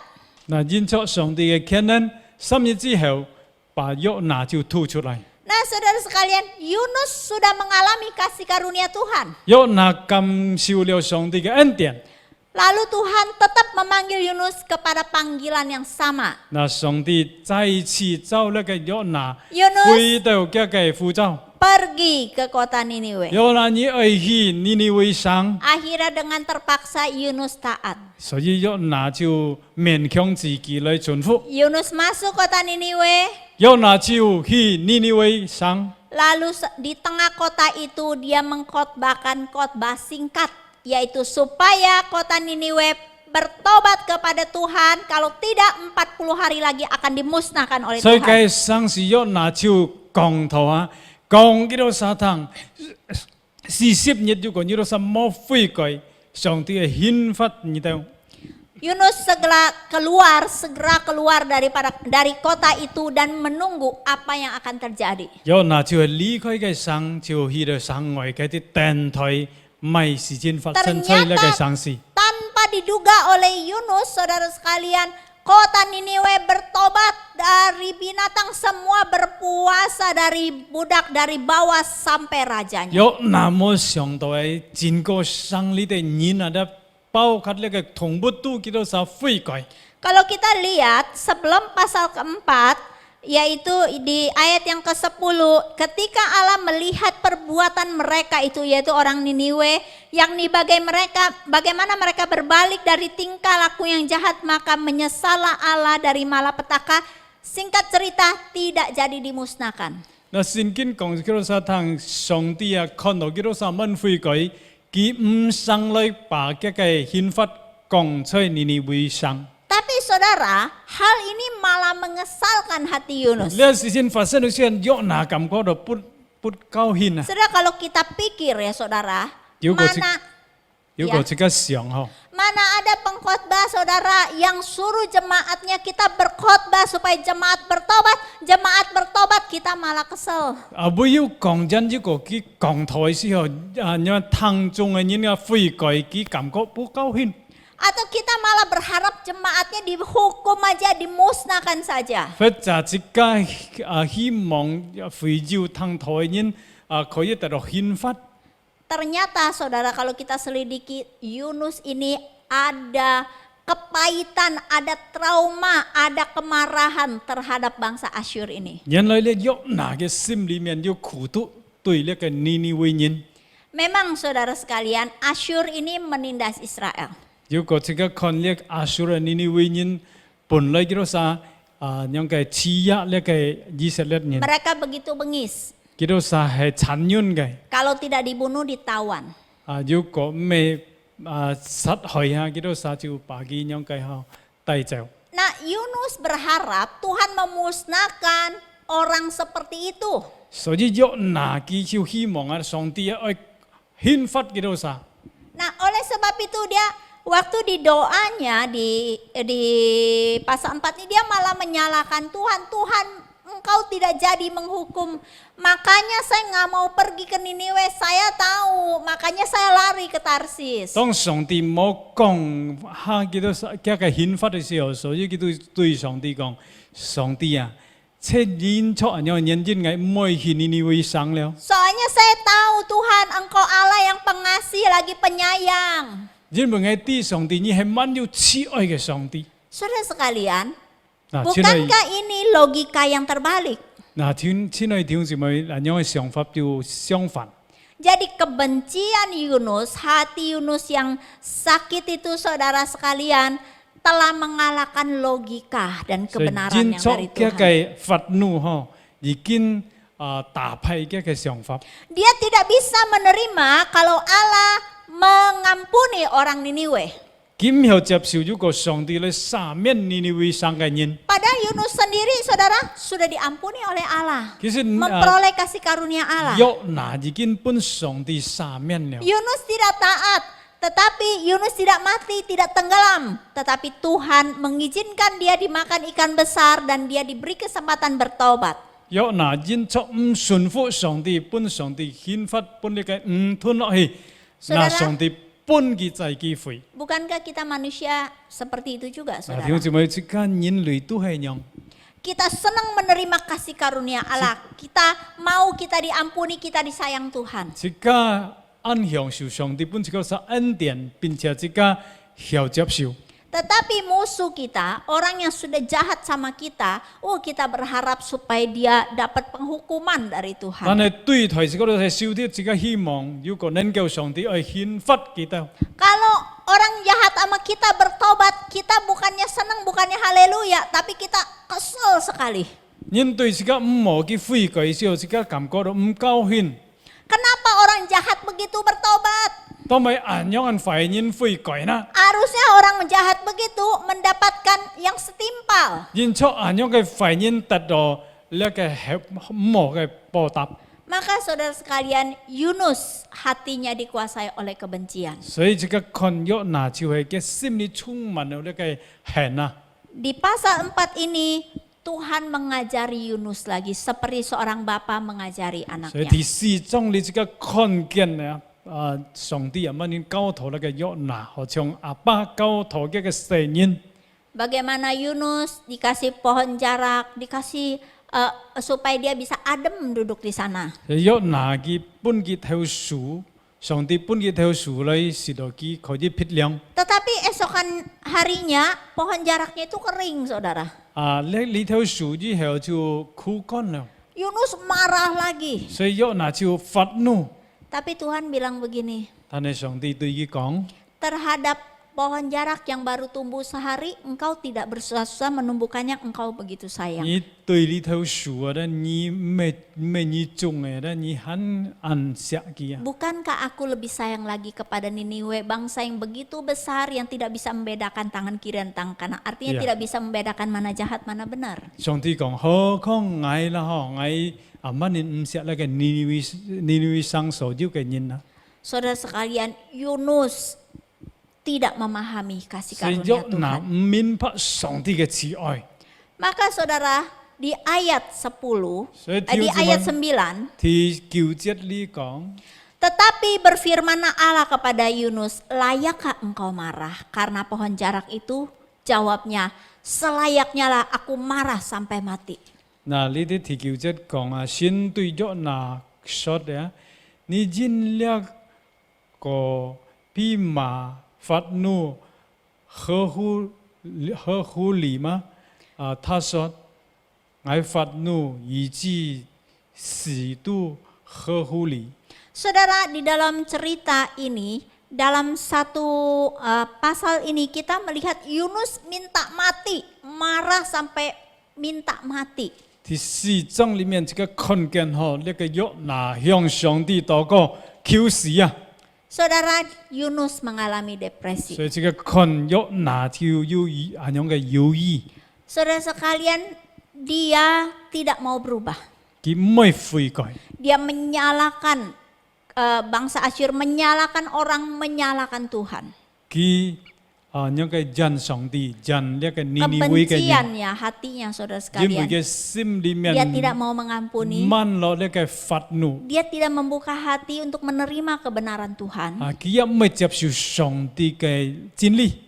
嗱，因着上帝嘅權能，3日之後，把約拿就吐出嚟。 Nah saudara sekalian, Yunus sudah mengalami kasih karunia Tuhan. 約拿感受了上帝嘅恩典。 Lalu Tuhan tetap memanggil Yunus kepada panggilan yang sama. 那上帝再一次召那個約拿 Yunus 回到這個呼召。 pergi ke kota Niniwe. 約拿你愛去尼尼微上， Akhirnya dengan terpaksa Yunus taat. 所以約拿就勉強自己來順服。 Yunus masuk kota Niniwe. 約拿就去尼尼微上， Lalu di tengah kota itu dia mengkhotbahkan khotbah singkat, yaitu supaya kota Niniwe bertobat kepada Tuhan, kalau tidak 40 hari lagi akan dimusnahkan oleh 所以 Tuhan. 佢上是約拿就講頭啊，講幾多沙灘，40日如果你都是冇悔改，上帝嘅憲法你都。 Yunus segera keluar dari kota itu dan menunggu apa yang akan terjadi. 約拿就係離開嘅省，就去到省外嘅啲電台，咪事件發生在呢個省市。 Tanpa diduga oleh Yunus, saudara sekalian, Kota Niniwe bertobat, dari binatang semua berpuasa, dari budak, dari bawah sampai rajanya. 有那麼上到嘅整個生理的人啊，的包括呢個同不都叫做啥悔改。 Kalau kita lihat sebelum pasal keempat, yaitu di ayat yang ke-10, ketika Allah melihat perbuatan mereka itu, yaitu orang Niniwe, yakni bagaimana mereka berbalik dari tingkah laku yang jahat, maka menyesallah Allah dari malapetaka. Singkat cerita, tidak jadi dimusnahkan. 那聖經講叫做啥？當上帝啊看到叫做啥問悔改，佢唔上來把嗰個憲法講出尼尼微上。 Tapi saudara, hal ini malah mengesalkan hati Yunus. 呢事情發生嘅時候，約拿感覺到不高興啊！ Saudara, kalau kita pikir ya saudara, Mana juga siang ho. mana ada pengkhotbah saudara yang suruh jemaatnya kita berkhotbah supaya jemaat bertobat, kita malah kesel. 不要講真，如果佢講台時候，因為聽眾嘅人嘅悔改，佢感覺不高興。 Atau kita malah berharap jemaatnya dihukum aja, dimusnahkan saja. 或者一個希望非洲聽台嘅人可以得到憲法。 Ternyata saudara kalau kita selidiki, Yunus ini ada kepahitan, ada trauma, ada kemarahan terhadap bangsa Asyur ini. 原來咧約拿嘅心裡面有苦毒對呢個尼尼微人。 Memang saudara sekalian, Asyur ini menindas Israel. 如果這個看呢亞述嘅尼尼微人，本來叫做啥樣嘅欺壓呢個以色列人， Mereka begitu bengis. 叫做啥係殘忍嘅。 Kalau tidak dibunuh ditawan. 如果未殺害啊，叫做啥就把佢樣嘅帶走。 Nah, Yunus berharap Tuhan memusnahkan orang seperti itu. 所以約拿佢就希望啊，上帝啊愛憲法叫做啥？ Nah, oleh sebab itu dia waktu di doanya di pasal 4 ini dia malah menyalahkan Tuhan. Tuhan, engkau tidak jadi menghukum. Makanya saya nggak mau pergi ke Niniwe, saya tahu. Makanya saya lari ke Tarsis. 當上帝冇講嚇叫做啥嘅憲法嘅時候，所以佢對上帝講：上帝啊，這人錯人人嘅唔可以去尼尼微省了。 Soalnya saya tahu Tuhan, engkau Allah yang pengasih lagi penyayang. 因為喺啲上帝，你係滿有慈愛嘅上帝。 Saudara sekalian, 嗱， bukankah ini logika yang terbalik? 嗱，親愛弟兄姊妹，嗱樣嘅想法就相反。 Jadi kebencian Yunus, hati Yunus yang sakit itu saudara sekalian telah mengalahkan logika dan 所以 kebenaran 因 yang 錯 dari 嘅 Tuhan. 嘅憤怒嗬，已經打敗嘅想法。 Dia tidak bisa menerima kalau Allah mengampuni orang Niniwe. 佢唔要接受如果上帝嚟赦免尼尼微省嘅人。 Padahal Yunus sendiri saudara sudah diampuni oleh Allah. 其實 Memperoleh kasih karunia Allah. 約拿已經本上帝赦免了。 Yunus tidak taat, tetapi Yunus tidak mati, tidak tenggelam. Tetapi Tuhan mengizinkan dia dimakan ikan besar dan dia diberi kesempatan bertobat. 約拿因錯唔順服上帝，本上帝憲法本呢個唔吞落去，那 Saudara 上帝本佢再機會。 Bukankah kita manusia seperti itu juga 嗱，弟兄 saudara? 姊妹，即間人類都係樣。 Kita senang menerima kasih karunia Allah. Kita mau kita diampuni, kita disayang Tuhan. 即間按享受上帝本這個是恩典，並且即間要接受。 Tetapi musuh kita, orang yang sudah jahat sama kita, kita berharap supaya dia dapat penghukuman dari 但 Tuhan. 係對台是嗰度係少啲，即間希望如果能夠上帝愛憲法kita。 Kalau orang jahat sama kita bertobat, kita bukannya senang, bukannya haleluya, tapi kita kesel sekali. 因對自己唔冇嘅悔改時候，自己感覺到唔高興。 Kenapa orang jahat begitu bertobat? 當咪按樣按壞人悔改呢？ Harusnya orang jahat begitu mendapatkan yang setimpal. 因錯按樣嘅壞人得到呢個冇嘅報答。 Maka saudara sekalian, Yunus hatinya dikuasai oleh kebencian. 所以這個看約拿就係嘅心裏充滿了呢個恨啊！ Di pasal 4 ini Tuhan mengajari Yunus lagi seperti seorang bapa mengajari 所以 anaknya. 第四章你這個看見啊，上帝啊，乜嘢交託呢個約拿，好像阿爸交託嘅個聲音。Bagaimana Yunus dikasih pohon jarak, dikasih supaya dia bisa adem duduk di sana. 約拿佢搬佢條樹，上帝搬佢條樹嚟，使到佢可以撇涼。 Tetapi esokan harinya pohon jaraknya itu kering, saudara. 呢條樹之後就枯乾了， Yunus marah lagi. 所以約拿就發怒。 Tapi Tuhan bilang begini, 但係上帝對佢講： terhadap pohon jarak yang baru tumbuh sehari, engkau tidak bersusah-susah menumbuhkannya, engkau begitu sayang. 你對呢條樹啊，你咩你種嘅，你很愛惜佢啊。 Bukankah aku lebih sayang lagi kepada Niniwe, bangsa yang begitu besar yang tidak bisa membedakan tangan kiri dan tangan kanan. Artinya Iya. tidak bisa membedakan mana jahat, mana benar. 上帝講：何況我啦，我乜你唔識那個尼尼微生所有嘅人啊， Saudara sekalian, Yunus tidak memahami kasih 所以 karunia 約拿 Tuhan. 唔明白上帝嘅慈愛。 Maka saudara, di ayat 10, Saya di tiup ayat cuman- 9, 第9節呢講。 tetapi berfirmanlah Allah kepada Yunus, layakkah engkau marah karena pohon jarak itu? Jawabnya, selayaknya lah aku marah sampai mati. 嗱，呢啲第9節講啊，先對約拿說啊，你盡力個比馬發怒合乎理嗎？他說我發怒以致死都合乎理。 Saudara, di dalam cerita ini, dalam satu pasal ini kita melihat Yunus minta mati, marah sampai minta mati. 第4章裡面這個看見吼，那個約拿向上帝禱告求死啊， Saudara, Yunus mengalami depresi. 所以這個看約拿就有咁樣嘅猶豫。 Saudara sekalian, dia tidak mau berubah. 佢唔會悔改， Dia menyalahkan bangsa Asyur, menyalahkan orang, menyalahkan Tuhan. 佢những cái dân上帝dân那cái Niniwe cái gì Kebenciannya, hatinya saudara nhưng sekalian. cái sim里Dia面tidak mau mengampuni. man lo那cái phát nụ Dia tidak membuka hati untuk menerima kebenaran Tuhan. kia mới chấp sự song帝cái真理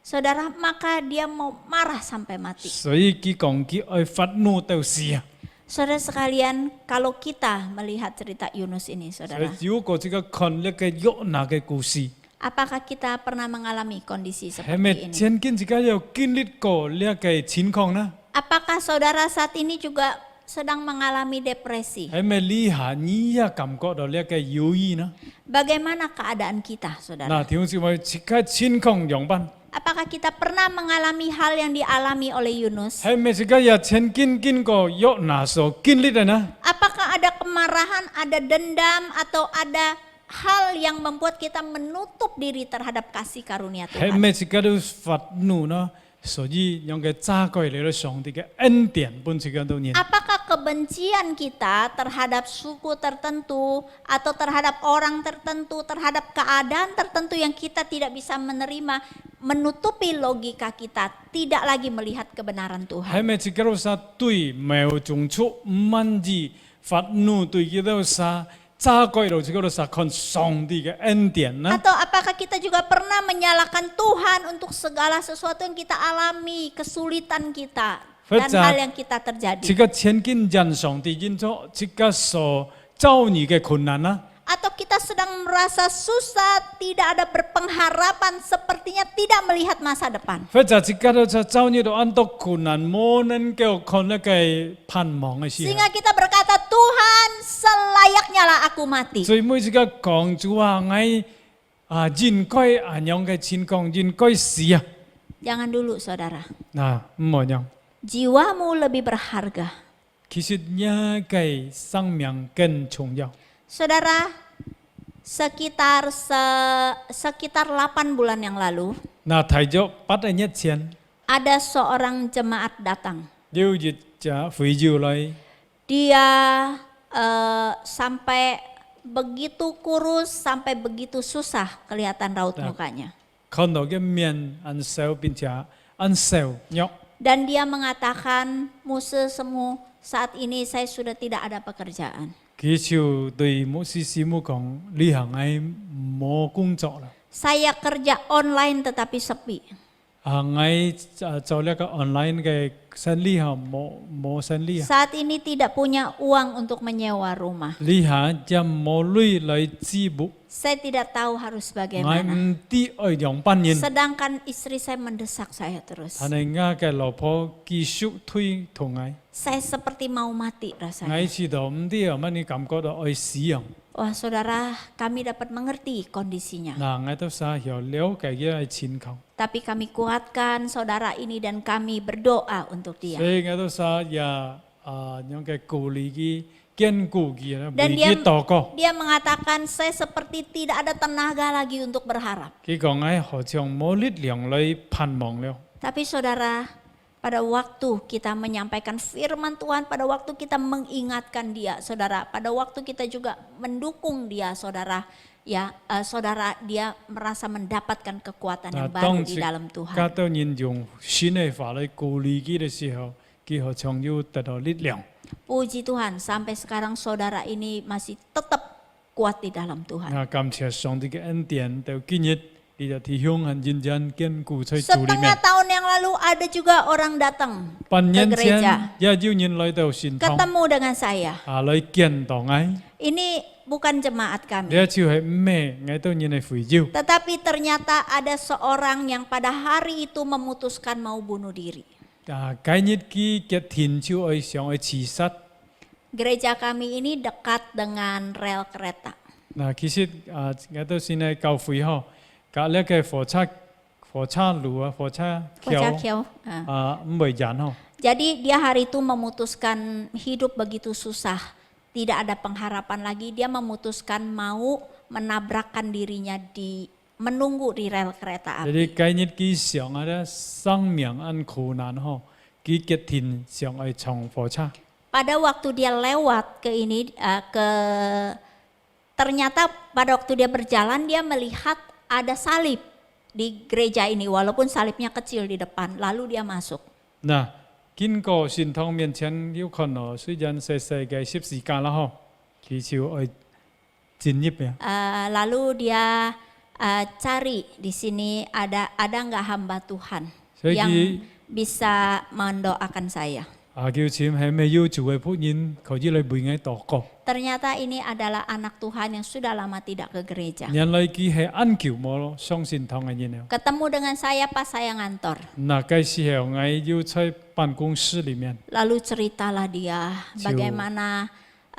Saudara, maka dia mau marah sampai mati. 所以佢講佢愛發怒到死啊 Saudara sekalian, kalau kita melihat cerita Yunus ini, 所以 saudara, 如果這個看那個約拿嘅故事 apakah kita pernah mengalami kondisi 係咪 seperti ini? 曾經自己有經歷過那個情況呢？ Apakah saudara saat ini juga sedang mengalami depresi? 係咪你下你也感覺到那個猶豫呢？ Bagaimana keadaan kita, saudara? 嗱，弟兄姊妹，這個情況樣板 Apakah kita pernah mengalami hal yang dialami oleh Yunus? 係咪自己也曾經經過約拿所經歷嘅呢？ Apakah ada kemarahan, ada dendam, atau ada hal yang membuat kita menutup diri terhadap kasih karunia 係 Tuhan? 咪自己都發怒呢？所以用嘅揸過嚟到上帝嘅恩典本自己都念。 Apakah kebencian kita terhadap suku tertentu atau terhadap orang tertentu, terhadap keadaan tertentu yang kita tidak bisa menerima, menutupi logika kita, tidak lagi melihat kebenaran Tuhan? 係咪自己都沙對冇種出唔滿意，發怒對佢都沙揸過嚟自己都沙看上帝嘅恩典呢？ Atau apakah kita juga pernah menyalahkan Tuhan untuk segala sesuatu yang kita alami, kesulitan kita, dan Betul. hal yang kita terjadi? 這個曾經人上帝因咗這個所遭遇嘅困難呢？ Atau kita sedang merasa susah, tidak ada berpengharapan, sepertinya tidak melihat masa depan. 或者自己都遭遇到很多困難，冇能夠看那個盼望嘅時候。 Sehingga kita berkata, Tuhan selayaknya lah aku mati. 所以每一個講主啊，我應該咁樣嘅情況應該死啊！ Jangan dulu saudara, 嗱，唔好樣， jiwamu lebih berharga. 其實呢個生命更重要。 Saudara, sekitar 8 bulan yang lalu, 嗱，睇咗8日前， ada seorang jemaat datang. 有一隻非洲來， Dia sampai begitu kurus, sampai begitu susah kelihatan raut Nah. mukanya. 看到嘅面很瘦並且很瘦弱， Dan dia mengatakan, Muse semu, saat ini saya sudah tidak ada pekerjaan. 佢就對牧師師母講：你行係冇工作啦， Saya kerja online tetapi sepi. ngay cho cái online cái sinh lý ha mo sinh lý Saat ini tidak punya uang untuk menyewa rumah. lý ha jam mo lui lại chi bu Saya tidak tahu harus ngay bagaimana. ti ở dòng ban nhìn Sedangkan istri saya mendesak saya terus. anh ấy nga cái lò po kỹ术thuy thùng ngay Saya seperti mau mati rasanya. ngay chỉ đó đi ở mana cảm giác đó ở sử dụng Wah saudara, kami dapat mengerti kondisinya. là ngay đó sa hiểu liễu cái cái chín không Tapi kami kuatkan saudara ini dan kami berdoa untuk dia.所以ngay đó sa ya những cái cố lý cái kiên cố cái là Dan vì dia, cái tổ co dia mengatakan saya seperti tidak ada tenaga lagi untuk berharap. cái con ấy họ chồng mô lít liang lấy pan mong liễu Tapi saudara, pada waktu kita menyampaikan firman Tuhan, pada waktu kita mengingatkan dia, saudara, pada waktu kita juga mendukung dia, saudara, ya, saudara, dia merasa mendapatkan kekuatan yang baru di dalam Tuhan. các tao nhìn dùng xin này phải lấy cố lý cái đấy時候佢họ chồng yêu đạt được lít liang Puji Tuhan, sampai sekarang saudara ini masih tetap kuat di dalam Tuhan. à cảm謝上帝嘅恩典到今日你就提向很認真堅固在主裏 Setengah 面 tahun yang lalu ada juga orang datang 半 ke 年前 gereja, 也有人來到信堂 ketemu dengan saya. 啊來見到我 Ini bukan jemaat 你 kami. 就係咩我都人嚟回照 Tetapi ternyata ada seorang yang pada hari itu memutuskan mau bunuh diri. 啊今日佢嘅天就愛想去自殺 Gereja kami ini dekat dengan rel kereta. 嗱其實啊我都先係教會嗬隔籬嘅火車路啊火車橋 Kocakiau. 啊唔會人嗬 Jadi dia hari itu memutuskan hidup begitu susah. Tidak ada pengharapan lagi. Dia memutuskan mau menabrakkan dirinya menunggu di rel kereta api. Jadi cái kỹ想啊，生命很苦難嗬，佢決定想去乘火車。 Pada waktu dia lewat ternyata pada waktu dia berjalan dia melihat ada salib di gereja ini walaupun salibnya kecil di depan. Lalu dia masuk. 嗱，經過信堂面前有看到，雖然細細嘅十字架啦嗬，佢就去進入嘅。 Lalu dia cari di sini ada nggak hamba Tuhan Jadi- yang bisa mendoakan saya. 啊，叫錢係咪要做嘅僕人，佢以嚟背嘅禱告。 Ternyata ini adalah anak Tuhan yang sudah lama tidak ke gereja. 原來佢係安橋冇咯，相信堂嘅人了。 Ketemu dengan saya pas saya ngantor. 嗱，嗰時候我要在辦公室裡面， Lalu ceritalah dia bagaimana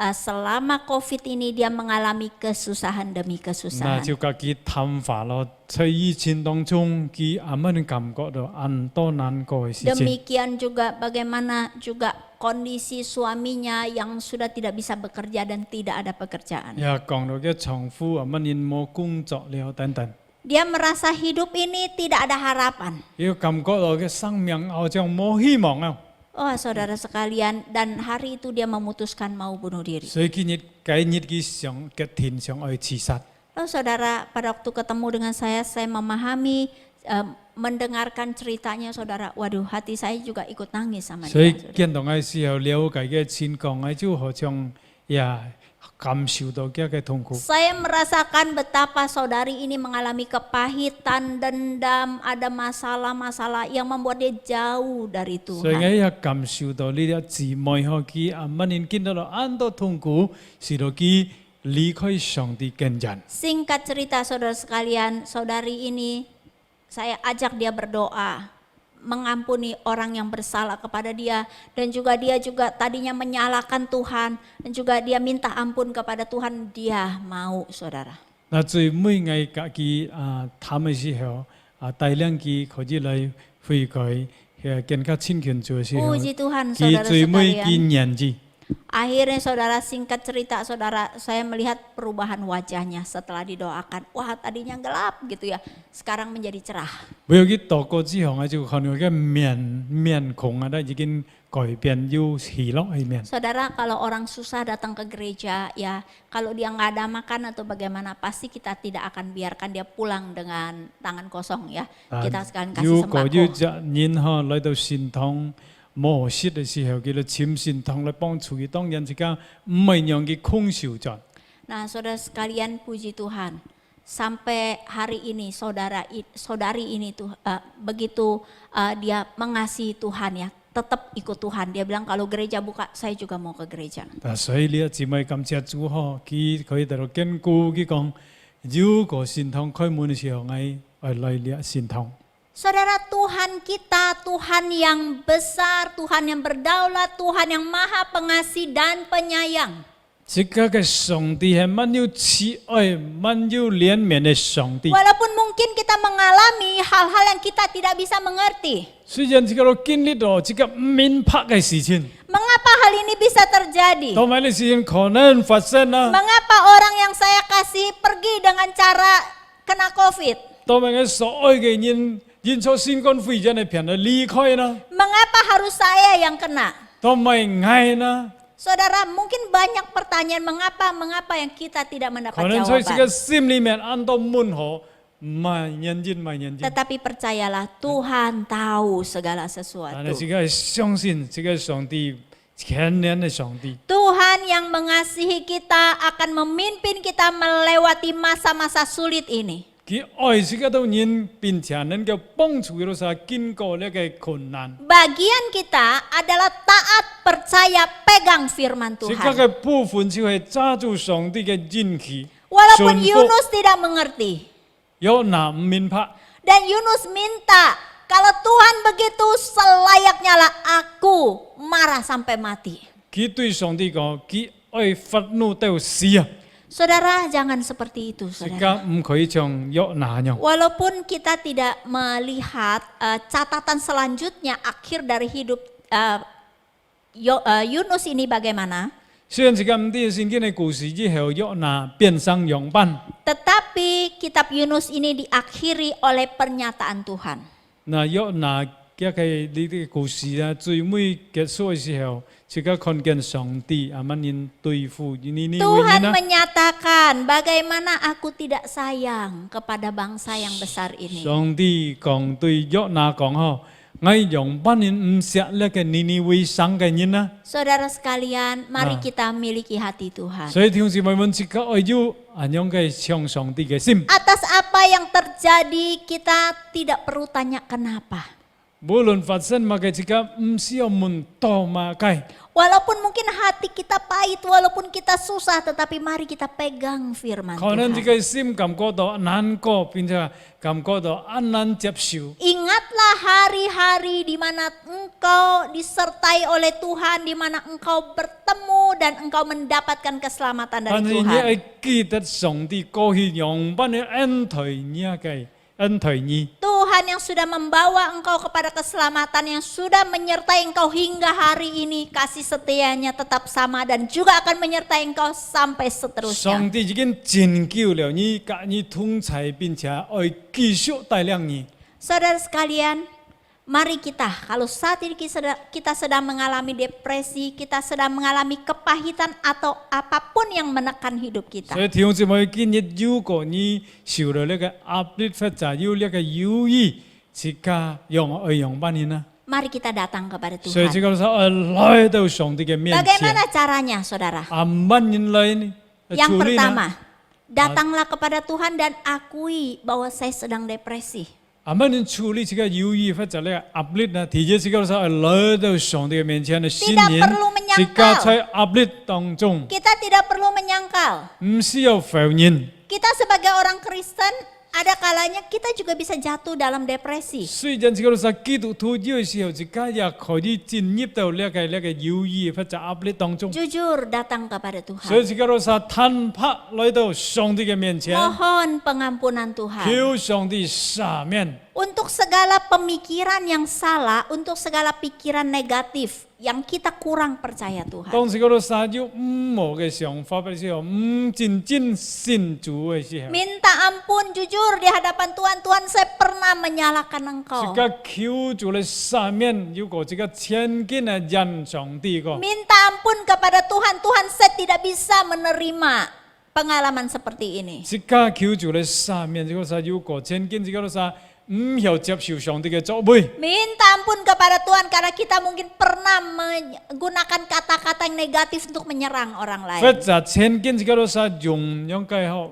selama COVID ini dia mengalami kesusahan demi 嗱 kesusahan. 就佢佢探法咯，在疫情當中，佢啱啱感覺到很多難過嘅事情。 Demikian juga bagaimana juga kondisi suaminya yang sudah tidak bisa bekerja dan tidak ada pekerjaan. 又講到嘅丈夫啊，乜人冇工作了等等， Dia merasa hidup ini tidak ada harapan. 要感覺到嘅生命好像冇希望啊， Oh saudara sekalian, dan hari itu dia memutuskan mau bunuh diri. 所以今日佢想決定想去自殺。 Lalu saudara pada waktu ketemu dengan saya memahami, mendengarkan ceritanya saudara, waduh hati saya juga ikut nangis sama 所以 dia. Saudara. 見到嘅時候了解嘅情況，我就好像感受到嘅痛苦。 Saya merasakan betapa saudari ini mengalami kepahitan, dendam, ada masalah-masalah yang membuat dia jauh dari 所以我 Tuhan. 也感受到呢啲姊妹可佢啊，乜人見到到很多痛苦，使到佢離開上帝嘅人。 Singkat cerita saudara sekalian, saudari ini saya ajak dia berdoa, mengampuni orang yang bersalah kepada dia, dan juga dia juga tadinya menyalahkan Tuhan, dan juga dia minta ampun kepada Tuhan, dia mau saudara. 嗱，最尾我家己談嘅時候帶領佢可以嚟悔改，更加親近主嘅時候， Puji Tuhan 佢 saudara 最尾 sekalian. 見人字。 Akhirnya saudara, singkat cerita saudara, saya melihat perubahan wajahnya setelah didoakan. Wah tadinya gelap gitu ya, sekarang menjadi cerah. 每有佢禱告之後，我就看到嘅面孔啊，都已經改變，要喜樂嘅面。 Saudara, kalau orang susah datang ke gereja ya, kalau dia nggak ada makan atau bagaimana, pasti kita tidak akan biarkan dia pulang dengan tangan kosong ya. Kita sekalian kasih 如果要 sembako. 隻人嚇嚟到善堂冇學識嘅時候，佢哋簽善堂嚟幫助佢，當然之間唔係讓佢空少咗。 Nah saudara sekalian, puji Tuhan. sampai hari ini saudari ini tuh begitu dia mengasihi Tuhan ya, tetap ikut Tuhan. Dia bilang kalau gereja buka, saya juga mau ke gereja. 所以呢，姊妹感謝主嗬，佢可以喺度堅固，佢講如果神堂開門嘅時候，我來呢神堂。 Saudara, Tuhan kita, Tuhan yang besar, Tuhan yang berdaulat, Tuhan yang maha pengasih dan penyayang. 這個嘅上帝係滿有慈愛、滿有憐憫嘅上帝。 Walaupun mungkin kita mengalami hal-hal yang kita tidak bisa mengerti. 雖然這個經歷到這個唔明白嘅事情， Mengapa hal ini bisa terjadi? 同埋呢事情可能發生啊， Mengapa orang yang saya kasih pergi dengan cara kena COVID? 同埋我所愛嘅人，因錯新冠肺炎嘅病而離開啦， Mengapa harus saya yang kena? 同埋愛啦， Saudara, mungkin banyak pertanyaan mengapa yang kita tidak 可 mendapat 能在這個 jawaban. 心裡面按到門口，唔認真，唔認真。 Tetapi percayalah, Tuhan tahu segala 但係 sesuatu. 這個係相信，這個上帝全能嘅上帝。 Tuhan yang mengasihi kita akan memimpin kita melewati masa-masa sulit ini. 佢愛這個到人，並且能夠幫助到佢經過呢個困難。 Bagian kita adalah taat, percaya, pegang firman 這個 Tuhan. 嘅部分就係揸住上帝嘅應許， Walaupun 順服 Yunus tidak mengerti. 有難唔明白。 Dan Yunus minta, kalau Tuhan begitu selayaknya lah aku marah sampai mati. 佢對上帝講，佢愛憤怒到死啊！ Saudara, jangan seperti itu, 這 saudara. 個唔可以像約拿樣。 Walaupun kita tidak melihat catatan selanjutnya akhir dari hidup Yunus ini bagaimana, 雖然這個唔啲聖經嘅故事之後，約拿變成羊班。 tetapi kitab Yunus ini diakhiri oleh pernyataan Tuhan. 那約拿嘅呢啲故事啊，最尾結束嘅時候，這個看見上帝阿慢人對付呢 Tuhan 呢。 menyatakan bagaimana aku tidak sayang kepada bangsa yang besar ini. 上帝講對約拿講嗬，我羊班人唔錫呢個尼威省嘅人啊。 Saudara sekalian, mari kita miliki hati Tuhan. 所以弟兄姊妹們，這個愛要安樣嘅向上帝嘅心。 Atas apa yang terjadi kita tidak perlu tanya kenapa. 無論發生乜嘅，這個唔需要問多乜嘅。 Walaupun mungkin hati kita pahit, walaupun kita susah, tetapi mari kita pegang firman 可能這 Tuhan. 個心感覺到難過，並且感覺到難接受。 Ingatlah hari-hari di mana engkau disertai oleh Tuhan, di mana engkau bertemu dan engkau mendapatkan keselamatan 但 dari 係你 Tuhan. 係記得上帝過去羊班嘅恩待你嘅恩待你。 Tuhan yang sudah membawa engkau kepada keselamatan, yang sudah menyertai engkau hingga hari ini, kasih setianya tetap sama dan juga akan menyertai engkau sampai 上 seterusnya. 帝已經拯救了你，給你通才，並且愛繼續帶領你。 Saudara sekalian, mari kita, kalau saat ini kita sedang mengalami depresi, kita sedang mengalami kepahitan atau apapun yang menekan hidup kita. 所以弟兄姊妹，今日如果你受了呢個壓力或者有呢個猶豫，即刻用愛用班人啊！ Mari kita datang kepada 所以這 Tuhan. 個時候來到上帝嘅面前， Bagaimana caranya, saudara? 慢人來呢？ Yang 處理呢 pertama, datanglah kepada Tuhan dan akui bahwa saya sedang depresi. 慢人處理這個猶豫或者呢個壓力呢？第一這個時候來到上帝嘅面前嘅信 Tidak 任 perlu，menyangkal 即刻在壓力當中， Kita tidak perlu menyangkal. 唔需要否認。 Kita sebagai orang Kristen, ada kalanya kita juga bisa jatuh dalam depresi. 雖然這個時候基督徒有時候自己也可以進入到呢個猶豫或者壓力當中。 Jujur datang kepada 所以 Tuhan. 這個時候坦白來到上帝嘅面前， Mohon pengampunan Tuhan. 求上帝赦免。 Untuk segala pemikiran yang salah, untuk segala pikiran negatif yang kita kurang percaya Tuhan. 當這個時候有唔好嘅想法嘅時候，唔真正信主嘅時候， Minta ampun jujur di hadapan Tuhan. Tuhan, saya pernah menyalahkan 這 Engkau. 個求主嚟赦免，如果這個前進嘅人上帝個， Minta ampun kepada Tuhan. Tuhan, saya tidak bisa menerima pengalaman seperti ini. 這個求主嚟赦免，這個時候如果前進，這個時候晓接受上帝嘅作為， Minta ampun kepada Tuhan karena kita mungkin pernah menggunakan kata-kata yang negatif untuk menyerang orang 或 lain. 者前見自己老實用樣嘅好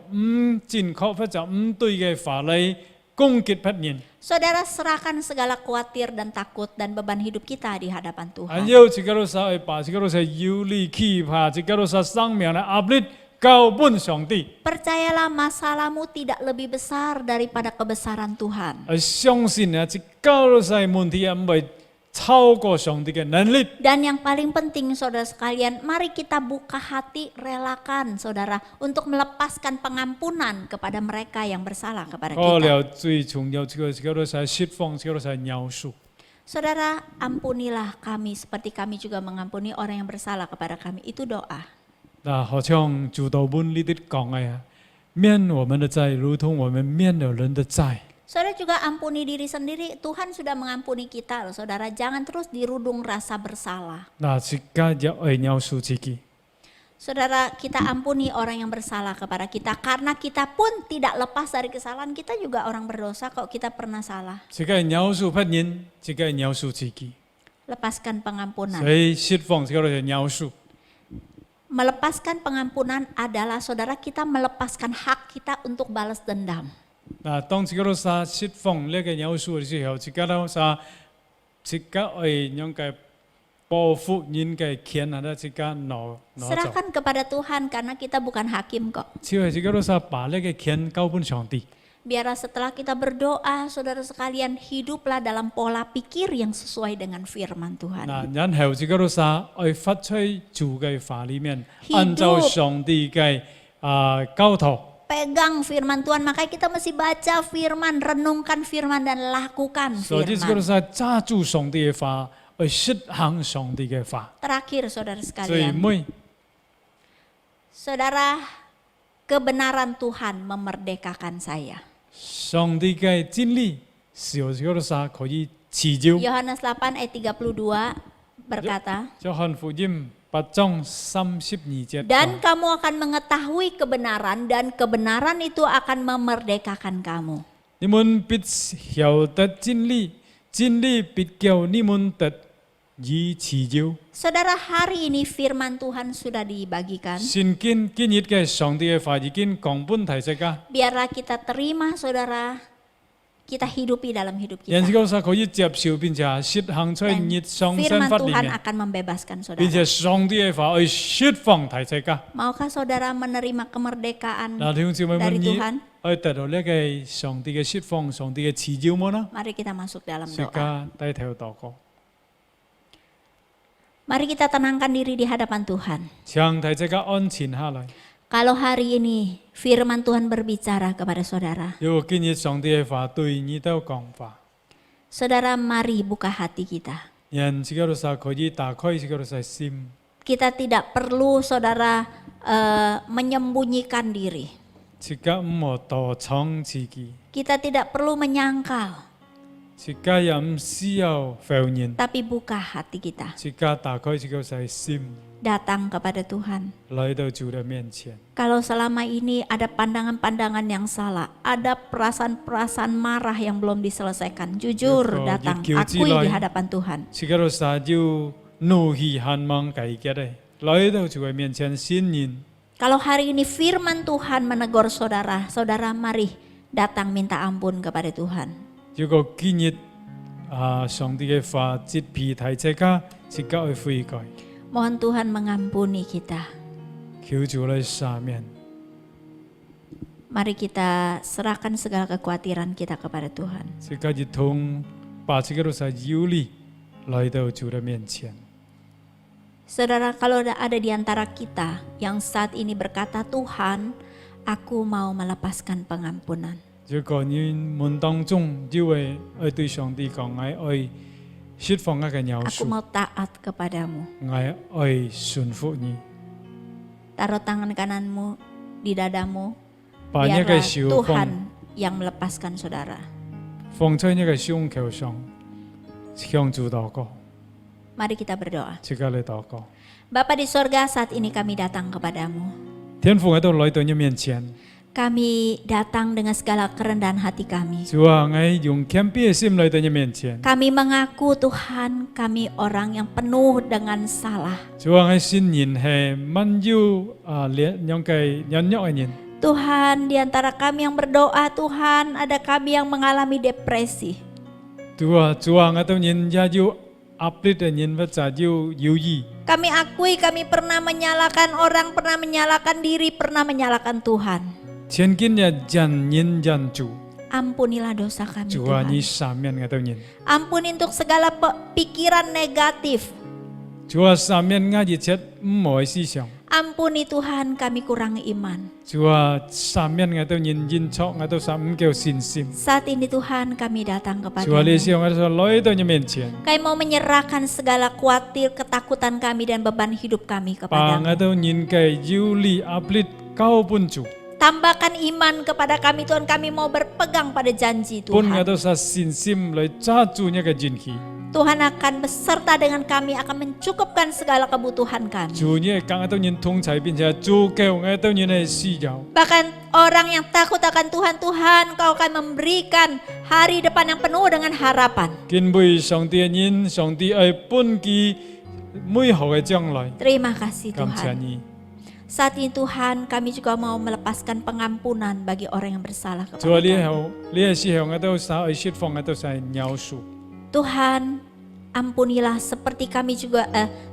正確或者對嘅法嚟攻擊別人， Saudara serahkan segala khawatir dan takut dan beban hidup kita di hadapan 還 Tuhan. 有自己老實去把自己老實有力氣怕自己老實生命嘅壓力交本上帝， Percayalah masalahmu tidak lebih besar daripada kebesaran Tuhan. 相信啊，自己老實問題唔會超過上帝嘅能力。 Dan yang paling penting saudara sekalian, mari kita buka hati, relakan saudara untuk melepaskan pengampunan kepada mereka yang bersalah kepada 過 kita. 了最重要自己老實釋放，自己老實饒恕。 Saudara, ampunilah kami seperti kami juga mengampuni orang yang bersalah kepada kami. Itu doa. 那好像主導本呢啲講嘅啊，免我們的債，如同我們免了人的債。 Saudara juga ampuni diri sendiri. Tuhan sudah mengampuni kita loh saudara. Jangan terus dirudung rasa bersalah. 那自家也愛饒恕自己。 Saudara, kita ampuni orang yang bersalah kepada kita. Karena kita pun tidak lepas dari kesalahan. Kita juga orang berdosa kok, kita pernah salah. 自己饒恕別人，自己饒恕自己。 Lepaskan pengampunan. 所以釋放自己嘅饒恕。 Melepaskan pengampunan adalah saudara kita melepaskan hak kita untuk balas dendam. 那當自己老實釋放呢個饒恕嘅時候，自己老實自己愛樣嘅報復人嘅權啊，自己攞走。 Serahkan kepada Tuhan karena kita bukan hakim kok. 只係自己老實把呢個權交本上帝。 Biarlah setelah kita berdoa, saudara sekalian, hiduplah dalam pola pikir yang sesuai dengan firman Tuhan. 嗱，然後自己老實愛發出主嘅法裡面，按照上帝嘅教導。 Pegang firman Tuhan, makanya kita mesti baca firman, renungkan firman dan lakukan 所以自己老 firman. 實揸住上帝嘅法，去實行上帝嘅法。 Terakhir saudara 最 sekalian, 尾， saudara, kebenaran Tuhan memerdekakan saya. 上帝嘅真理是由自己老實可以持照。 Yohanes 8 ayat 32 berkata, 約翰福音8章32節。 dan kamu akan mengetahui kebenaran dan kebenaran itu akan memerdekakan kamu. 你們必曉得真理，真理必叫你們得以持照。 Saudara, hari ini firman Tuhan sudah dibagikan. 先見今日嘅上帝嘅話已經講本大家， Biarlah kita terima saudara, kita hidupi dalam hidup 人 kita. 嗰時可以接受並且實行在 Dan 日常生 firman 活裡 Tuhan 面， akan membebaskan 並 saudara. 且上帝嘅話去釋放大家。 Maukah saudara menerima kemerdekaan 嗱，弟兄姊妹 dari 們， Tuhan? 去得到呢個上帝嘅釋放、上帝嘅持照麼呢？ Mari kita masuk dalam 大 doa. 家低頭禱告， Mari kita tenangkan diri di hadapan Tuhan. 請大家安靜下來。 Kalau hari ini firman Tuhan berbicara kepada saudara, 如果今日上帝嘅話對你都講話， saudara mari buka hati kita. 人自己都實可以打開自己都實心。 Kita tidak perlu saudara menyembunyikan diri. 自己唔好躲藏自己， Kita tidak perlu menyangkal, 自己也唔需要否認， tapi buka hati kita. 自己打開自己嘅心， Datang kepada Tuhan. 來到主嘅面前。 Kalau selama ini ada pandangan-pandangan yang salah, ada perasaan-perasaan marah yang belum diselesaikan, jujur Yuko, datang, Yuko, akui di Jilai. hadapan Tuhan. 自己都實要怒氣盼望解決嘅，來到主嘅面前信任。 Kalau hari ini firman Tuhan menegur saudara, saudara mari datang minta ampun kepada Tuhan. 如果今日上帝嘅話接皮提大家，自己去悔改， Mohon Tuhan mengampuni kita. 求主來赦免。 Mari kita serahkan segala kekhawatiran kita kepada Tuhan. 自己一同把自己都實有力來到主嘅面前。 Saudara, kalau ada di antara kita yang saat ini berkata, Tuhan, aku mau melepaskan pengampunan. 如果你們當中有位愛對上帝講愛釋放一個饒 Aku 恕， mau taat kepadamu. 愛順服你， Taruh tangan kananmu di dadamu. 把一個 Biarlah 手 Tuhan yang melepaskan saudara. 放在一個胸口上，向主禱告， Mari kita berdoa. 自己嚟禱告。 Bapa di sorga, saat ini kami datang kepadamu. 天父喺度來到你面前， Kami datang dengan segala kerendahan hati kami. 主啊，我用谦卑的心来到你面前。 Kami mengaku Tuhan, kami orang yang penuh dengan salah. 主啊，我信任係滿有兩個軟弱嘅人。 Tuhan, di antara kami yang berdoa, Tuhan, ada kami yang mengalami depresi. 主啊，我都人也有壓力嘅人，或者有猶豫。 Kami akui kami pernah menyalahkan orang, pernah menyalahkan diri, pernah menyalahkan Tuhan. 前今日人人人主， Ampunilah dosa kami 主啊， Tuhan. 你赦免我都人。 Ampuni untuk segala pikiran negatif. 主啊，赦免我一切唔好嘅思想。 Ampuni Tuhan, kami kurang iman. 主啊，赦免我都人認錯，我都實唔夠信心。 Saat ini Tuhan kami datang 主啊，你 kepadamu. 使我都來到你面前， Kami mau menyerahkan segala khawatir, ketakutan kami dan beban hidup kami 把我 kepadamu. 都人嘅憂慮壓力交本主。 Tambahkan iman kepada kami Tuhan, kami mau berpegang pada janji 本我 Tuhan. 都實信心來抓住呢個真氣。 Tuhan akan beserta dengan kami, akan mencukupkan segala kebutuhan kami. 主你係我都人同在，並且足夠我都人嘅需要。 Bahkan orang yang takut akan Tuhan, Tuhan Kau akan memberikan hari depan yang penuh dengan harapan. 敬畏上帝嘅人，上帝愛本佢美好嘅將來。 Terima kasih 感謝 Tuhan. 你， Saat ini Tuhan, kami juga mau melepaskan pengampunan bagi orang yang bersalah 主啊， kepada 你 kami. 係你係時候我都想去釋放，我都想饒恕。 Tuhan, ampunilah seperti kami juga,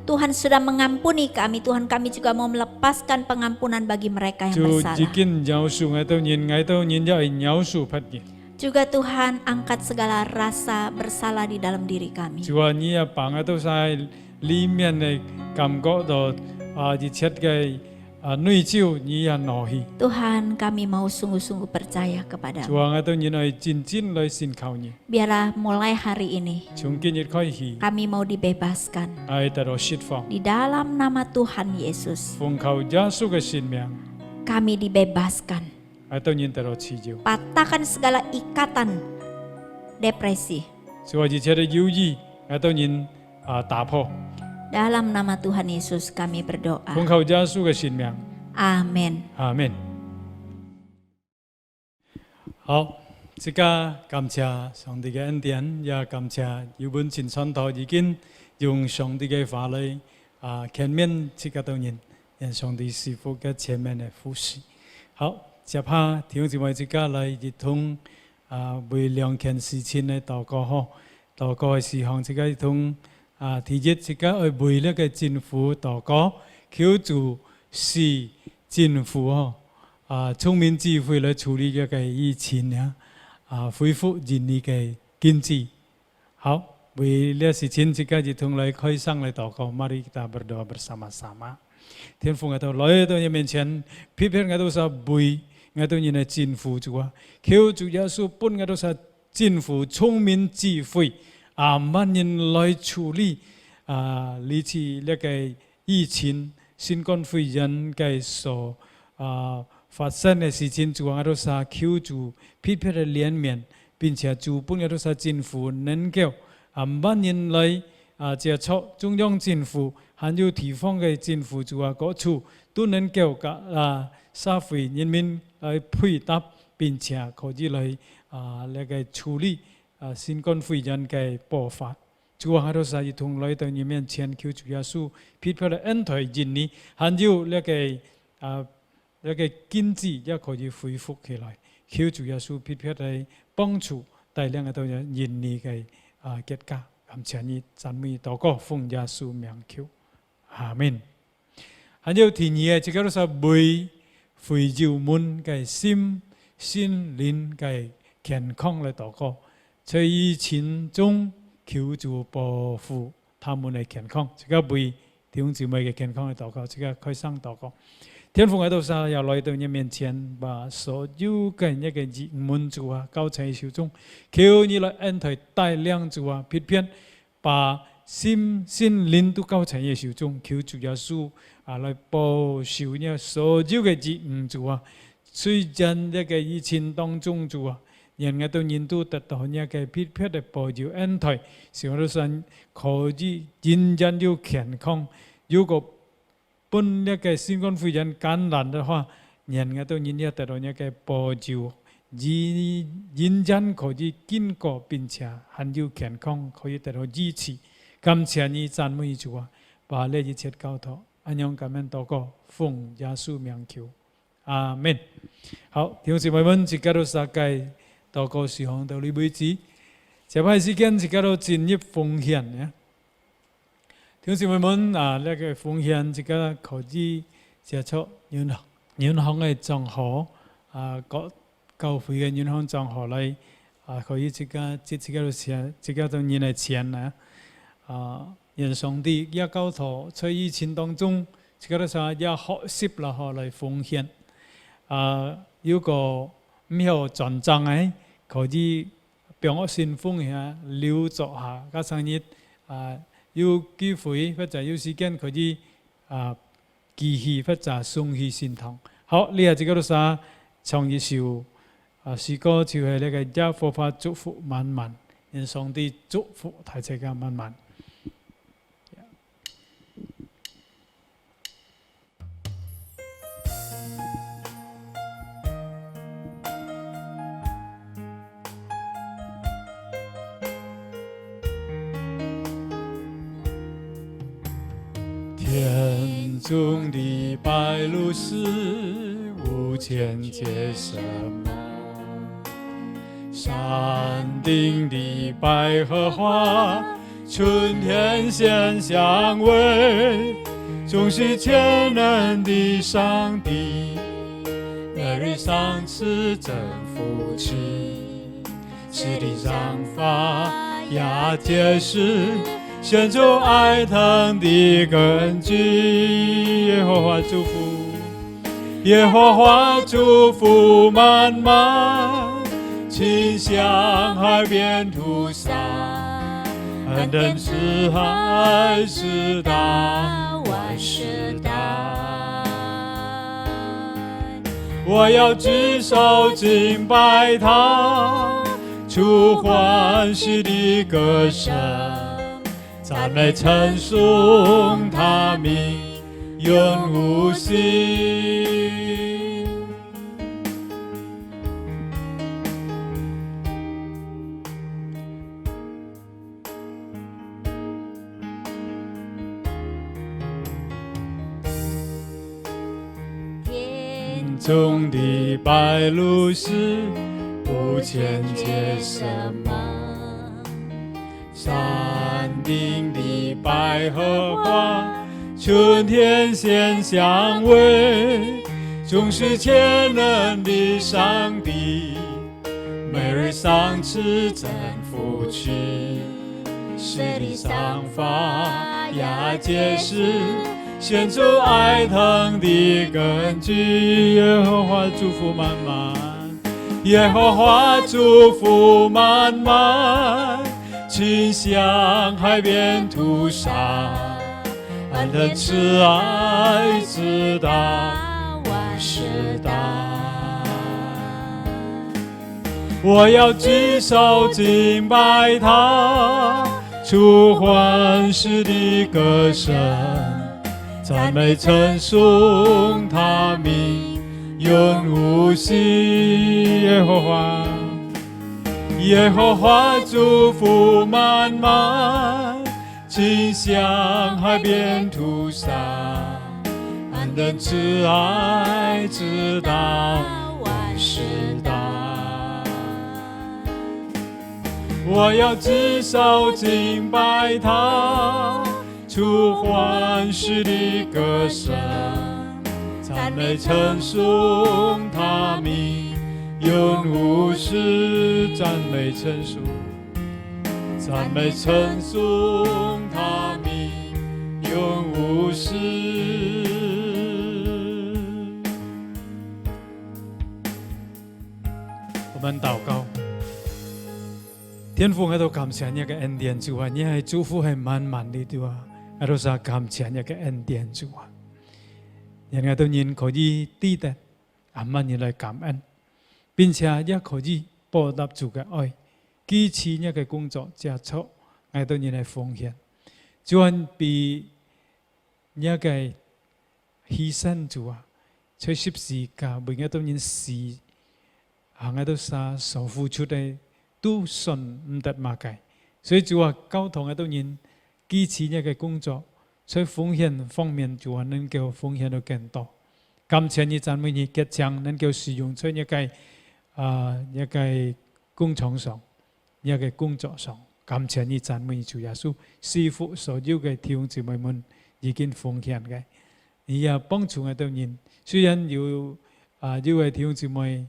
Tuhan sudah mengampuni kami, Tuhan kami juga mau melepaskan pengampunan bagi mereka yang 主 bersalah. 已經饒恕我都人，我都人就係饒恕別人。 Juga Tuhan angkat segala rasa bersalah di dalam diri kami. 主啊，你也把我都在裡面嘅感覺到一切嘅內疚，你也攞去。 Tuhan kami mau sungguh-sungguh percaya 主 kepadamu. 啊，我都人係真正來信靠你。 Biarlah mulai hari ini 從今日開始， kami mau dibebaskan 我得到釋放， di dalam nama Tuhan Yesus. 奉靠耶穌嘅性命， Kami dibebaskan. 我都人得到自由。 Patahkan segala ikatan depresi. 主啊，一切嘅猶豫，我都人打破， Dalam nama Tuhan Yesus kami berdoa. 奉靠耶穌嘅性命。 Amin. 阿門。好，即刻感謝上帝嘅恩典，也感謝有本前信徒已經用上帝嘅話嚟前面即刻當人，讓上帝師傅嘅前面嘅服侍。好，接下弟兄姊妹即刻嚟一同為兩件事情嚟禱告呵。禱告嘅事項即刻一同第一即刻去為呢個政府禱告，求主是政府聰明智慧來處理這個疫情恢復人力嘅經濟。好，為呢事情即刻一同來開聲來禱告。Mari kita berdoa bersama-sama。天父，我哋來到你面前，批評我哋所為我哋嘅政府主啊，求主耶穌本我哋所政府聰明智慧萬人來處理呢次呢個疫情新冠肺炎嘅所發生嘅事情，主啊，我哋所求主批評嘅憐憫，並且主本我哋所政府能夠萬人來接觸中央政府，還有地方嘅政府主啊，各處都能夠社會人民來配搭，並且可以來呢個處理新冠肺炎嘅爆發。主啊，我哋所一同來到你面前，求主耶穌批評嘅恩待人呢，還有呢個經濟也可以恢復起來。求主耶穌批評嚟幫助帶領到人呢嘅結果。感謝你讚美禱告，奉耶穌名求，阿門。還有第二個，即係說為非洲們嘅心靈嘅健康嚟禱告，在疫情中求主保護他們嘅健康，即係為弟兄姊妹嘅健康嚟禱告，即係開聲禱告。天父，我都想要來到你面前，把所有嘅一個人們主啊，交在手中，求你來恩待帶領主啊，批評把心靈都交在你手中，求主耶穌來保守你所有嘅人主啊。雖然一個疫情當中主啊，人我都人都得到一個批評嘅保佑恩待，使我哋想可以人人有健康，如果本一個新冠肺炎感染的話，人嘅都人一得到一個保佑，認真可以經過並且很有健康，可以得到支持。感謝你讚美主啊！把呢一切交託，安樣感恩禱告，奉耶穌名求，阿門。好，弟兄姊妹們，自己都撒計禱告事項到呢為止。接下來時間自己都進入奉獻嘅。弟兄姊妹們啊，呢個奉獻自己可以接觸銀行嘅賬號啊，各教會嘅銀行賬號嚟啊，可以自己都錢，自己都印嚟錢啊。人上帝一交託在疫情當中，自己都想一學習啦，嚟奉獻。有個唔有轉賬嘅，可以幫我先奉獻留作下，加上日有機會或者有時間可以繼續或者送去聖堂。好，呢下自己都想唱一首詩歌，就係呢個耶和華祝福滿滿，願上帝祝福大家滿滿。天中的白鹭是无间界什么？山顶的百合花，春天鲜香味，总是全能的上帝，每日赏赐真福气，使地上发芽结实。献出爱疼的根基，耶和华祝福，耶和华祝福满满，倾向海边涂洒，恩典慈爱直到万世代。我要举手敬拜他，出欢喜的歌声。赞美称颂他名永无息。天中的白鹭是无间界什么？山顶的百合花，春天鲜香味，总是全能的上帝，每日赏赐真福气，使地上发芽结实，献出爱疼的根基。耶和华祝福满满，耶和华祝福满满，倾向海边涂洒，恩典慈爱直到万世代。我要举手敬拜他，出欢喜的歌声，赞美称颂他名永无息。耶和华，耶和华祝福满满，倾向海边涂洒，恩典慈爱直到万世代。我要举手敬拜他，出欢喜的歌声，赞美称颂他名永无事，赞美称颂，赞美称颂他名永无事。我们祷告，天父，我都感謝你嘅恩典主啊，你係祝福係滿滿的主啊，我都想感謝你嘅恩典主啊，人我都認可以記得阿們你來感恩。並且也可以報答主嘅愛，支持一個工作接觸，我都要嚟奉獻。主啊，被一個犧牲主啊，在十字架每一都人事，行喺度啥所付出嘅都信唔得馬計，所以就話交通喺度人支持一個工作，在奉獻方面就話能夠奉獻到更多。感謝你讚美你嘅將能夠使用在一個工廠上，一個工作上。感謝你讚美主耶穌，師傅所有嘅弟兄姊妹們已經奉獻嘅，而也幫助喺度人。雖然有位弟兄姊妹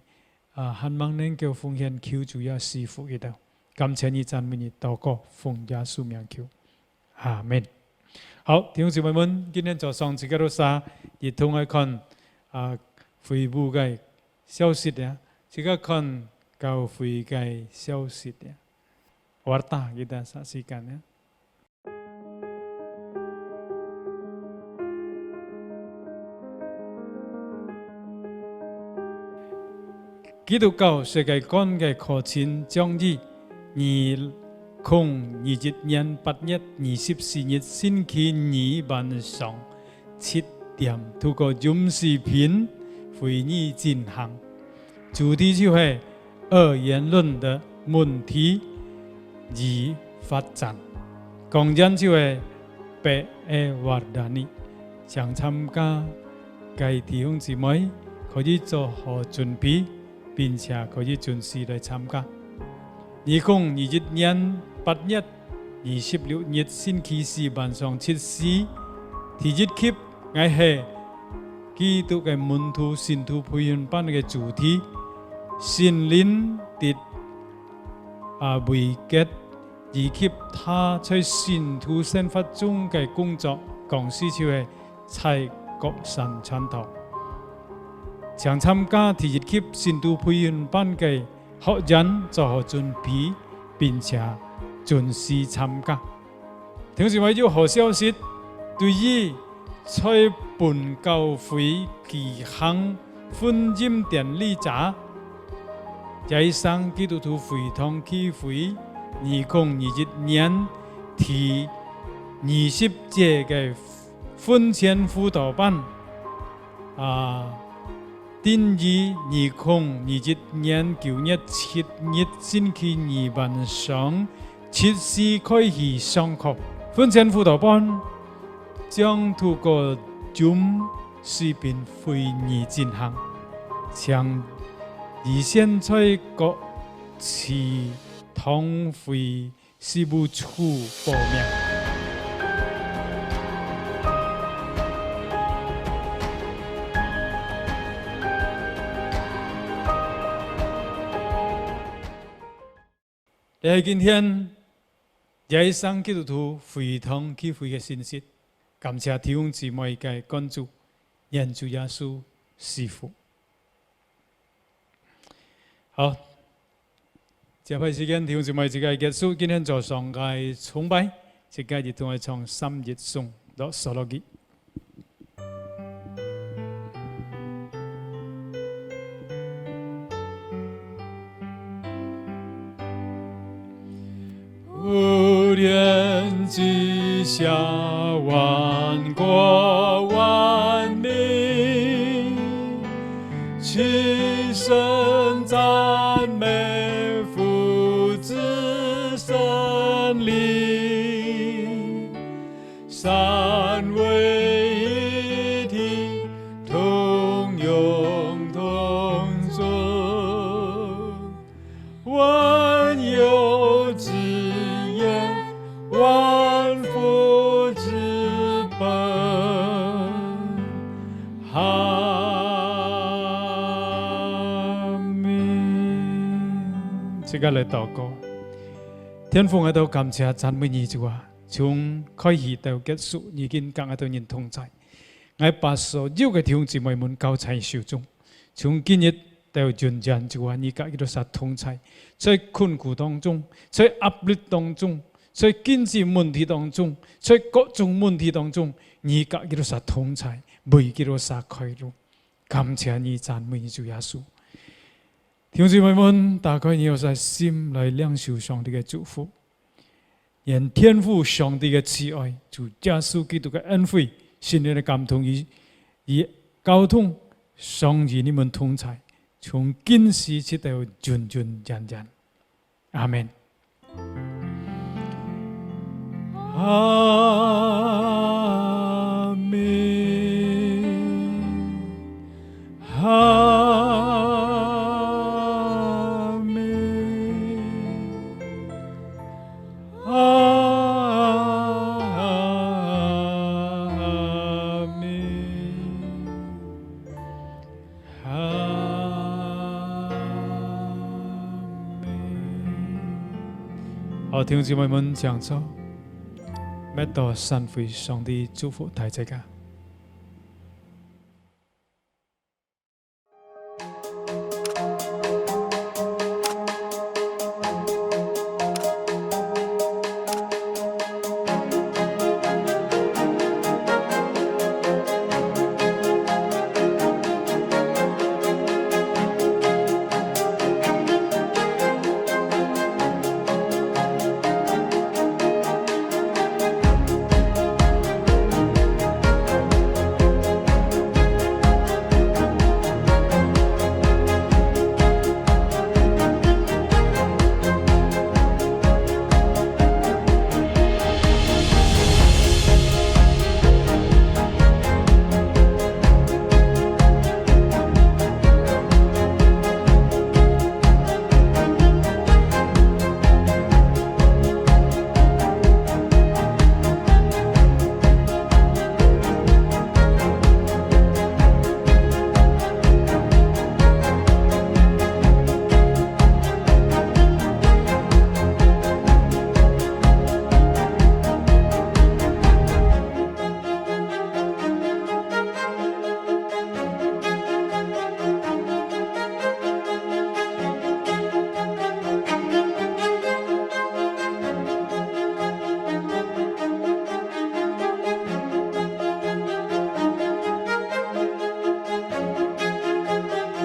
盼望能夠奉獻求主耶穌師傅喺度，感謝你讚美你禱告，奉耶穌名求，阿門。好，弟兄姊妹們，今天早上自己都晒，一同嚟看恢復嘅消息啊，自己看教會嘅消息啊。Warta kita saksikan ya. Kitu kau sebagai con cái khó chiến trong gì nhị không nhị dịch nhân bắt nhất nhị sip si nhị xin khi nhị bản song chít điểm thu có dùng視頻會議進行，主題就係二元論的問題與發展，講講就係白嘅話題。想參加嘅弟兄姊妹可以做好準備，並且可以準時來參加。2021年8月26日星期四晚上7時，第一期我係基督嘅門徒信徒培訓班嘅主題，心靈的維結，以及他在信徒生活中嘅工作，講師就係蔡國神傳道。想參加第一期信徒培訓班嘅學員做好準備，並且準時參加。同時為咗好消息，對於在本教會舉行婚姻典禮者，在上基督徒會堂教會2021年第20屆嘅婚前輔導班定於2021年9月7日星期二晚上7時開始上課。婚前輔導班將透過 Zoom 視頻會議進行，請以現在各市堂會事務處報名。喺今天在上基督徒會堂聚會嘅信息，感謝弟兄姊妹嘅關注，願主耶穌賜福。好，接下時間弟兄姊妹自己結束今天早上嘅崇拜，自己亦同我唱3日頌到索羅基。无天之下，万国万民，齐声赞美父子圣灵，三位一体，同用同尊，万有之万福之本，阿們。即刻嚟禱告，天父，我哋感謝讚美你主啊！從開始到結束，已經跟我哋人同在。我把所有嘅弟兄姊妹們交在手中，從今日到永遠主啊！你跟佢哋實同在，在困苦當中，在壓力當中。在經濟問題當中，在各種問題當中，你家佢都實同在，為佢都實開路。感謝你讚美主耶穌。弟兄姊妹們，打開你有在心來領受上帝嘅祝福，願天父上帝嘅慈愛，主耶穌基督嘅恩惠，聖靈嘅感動與交通，上與你們同在，從今時直到永永遠遠。阿門。阿門。阿門。好，弟兄姊妹們，這樣做，乜都神會上帝祝福大家。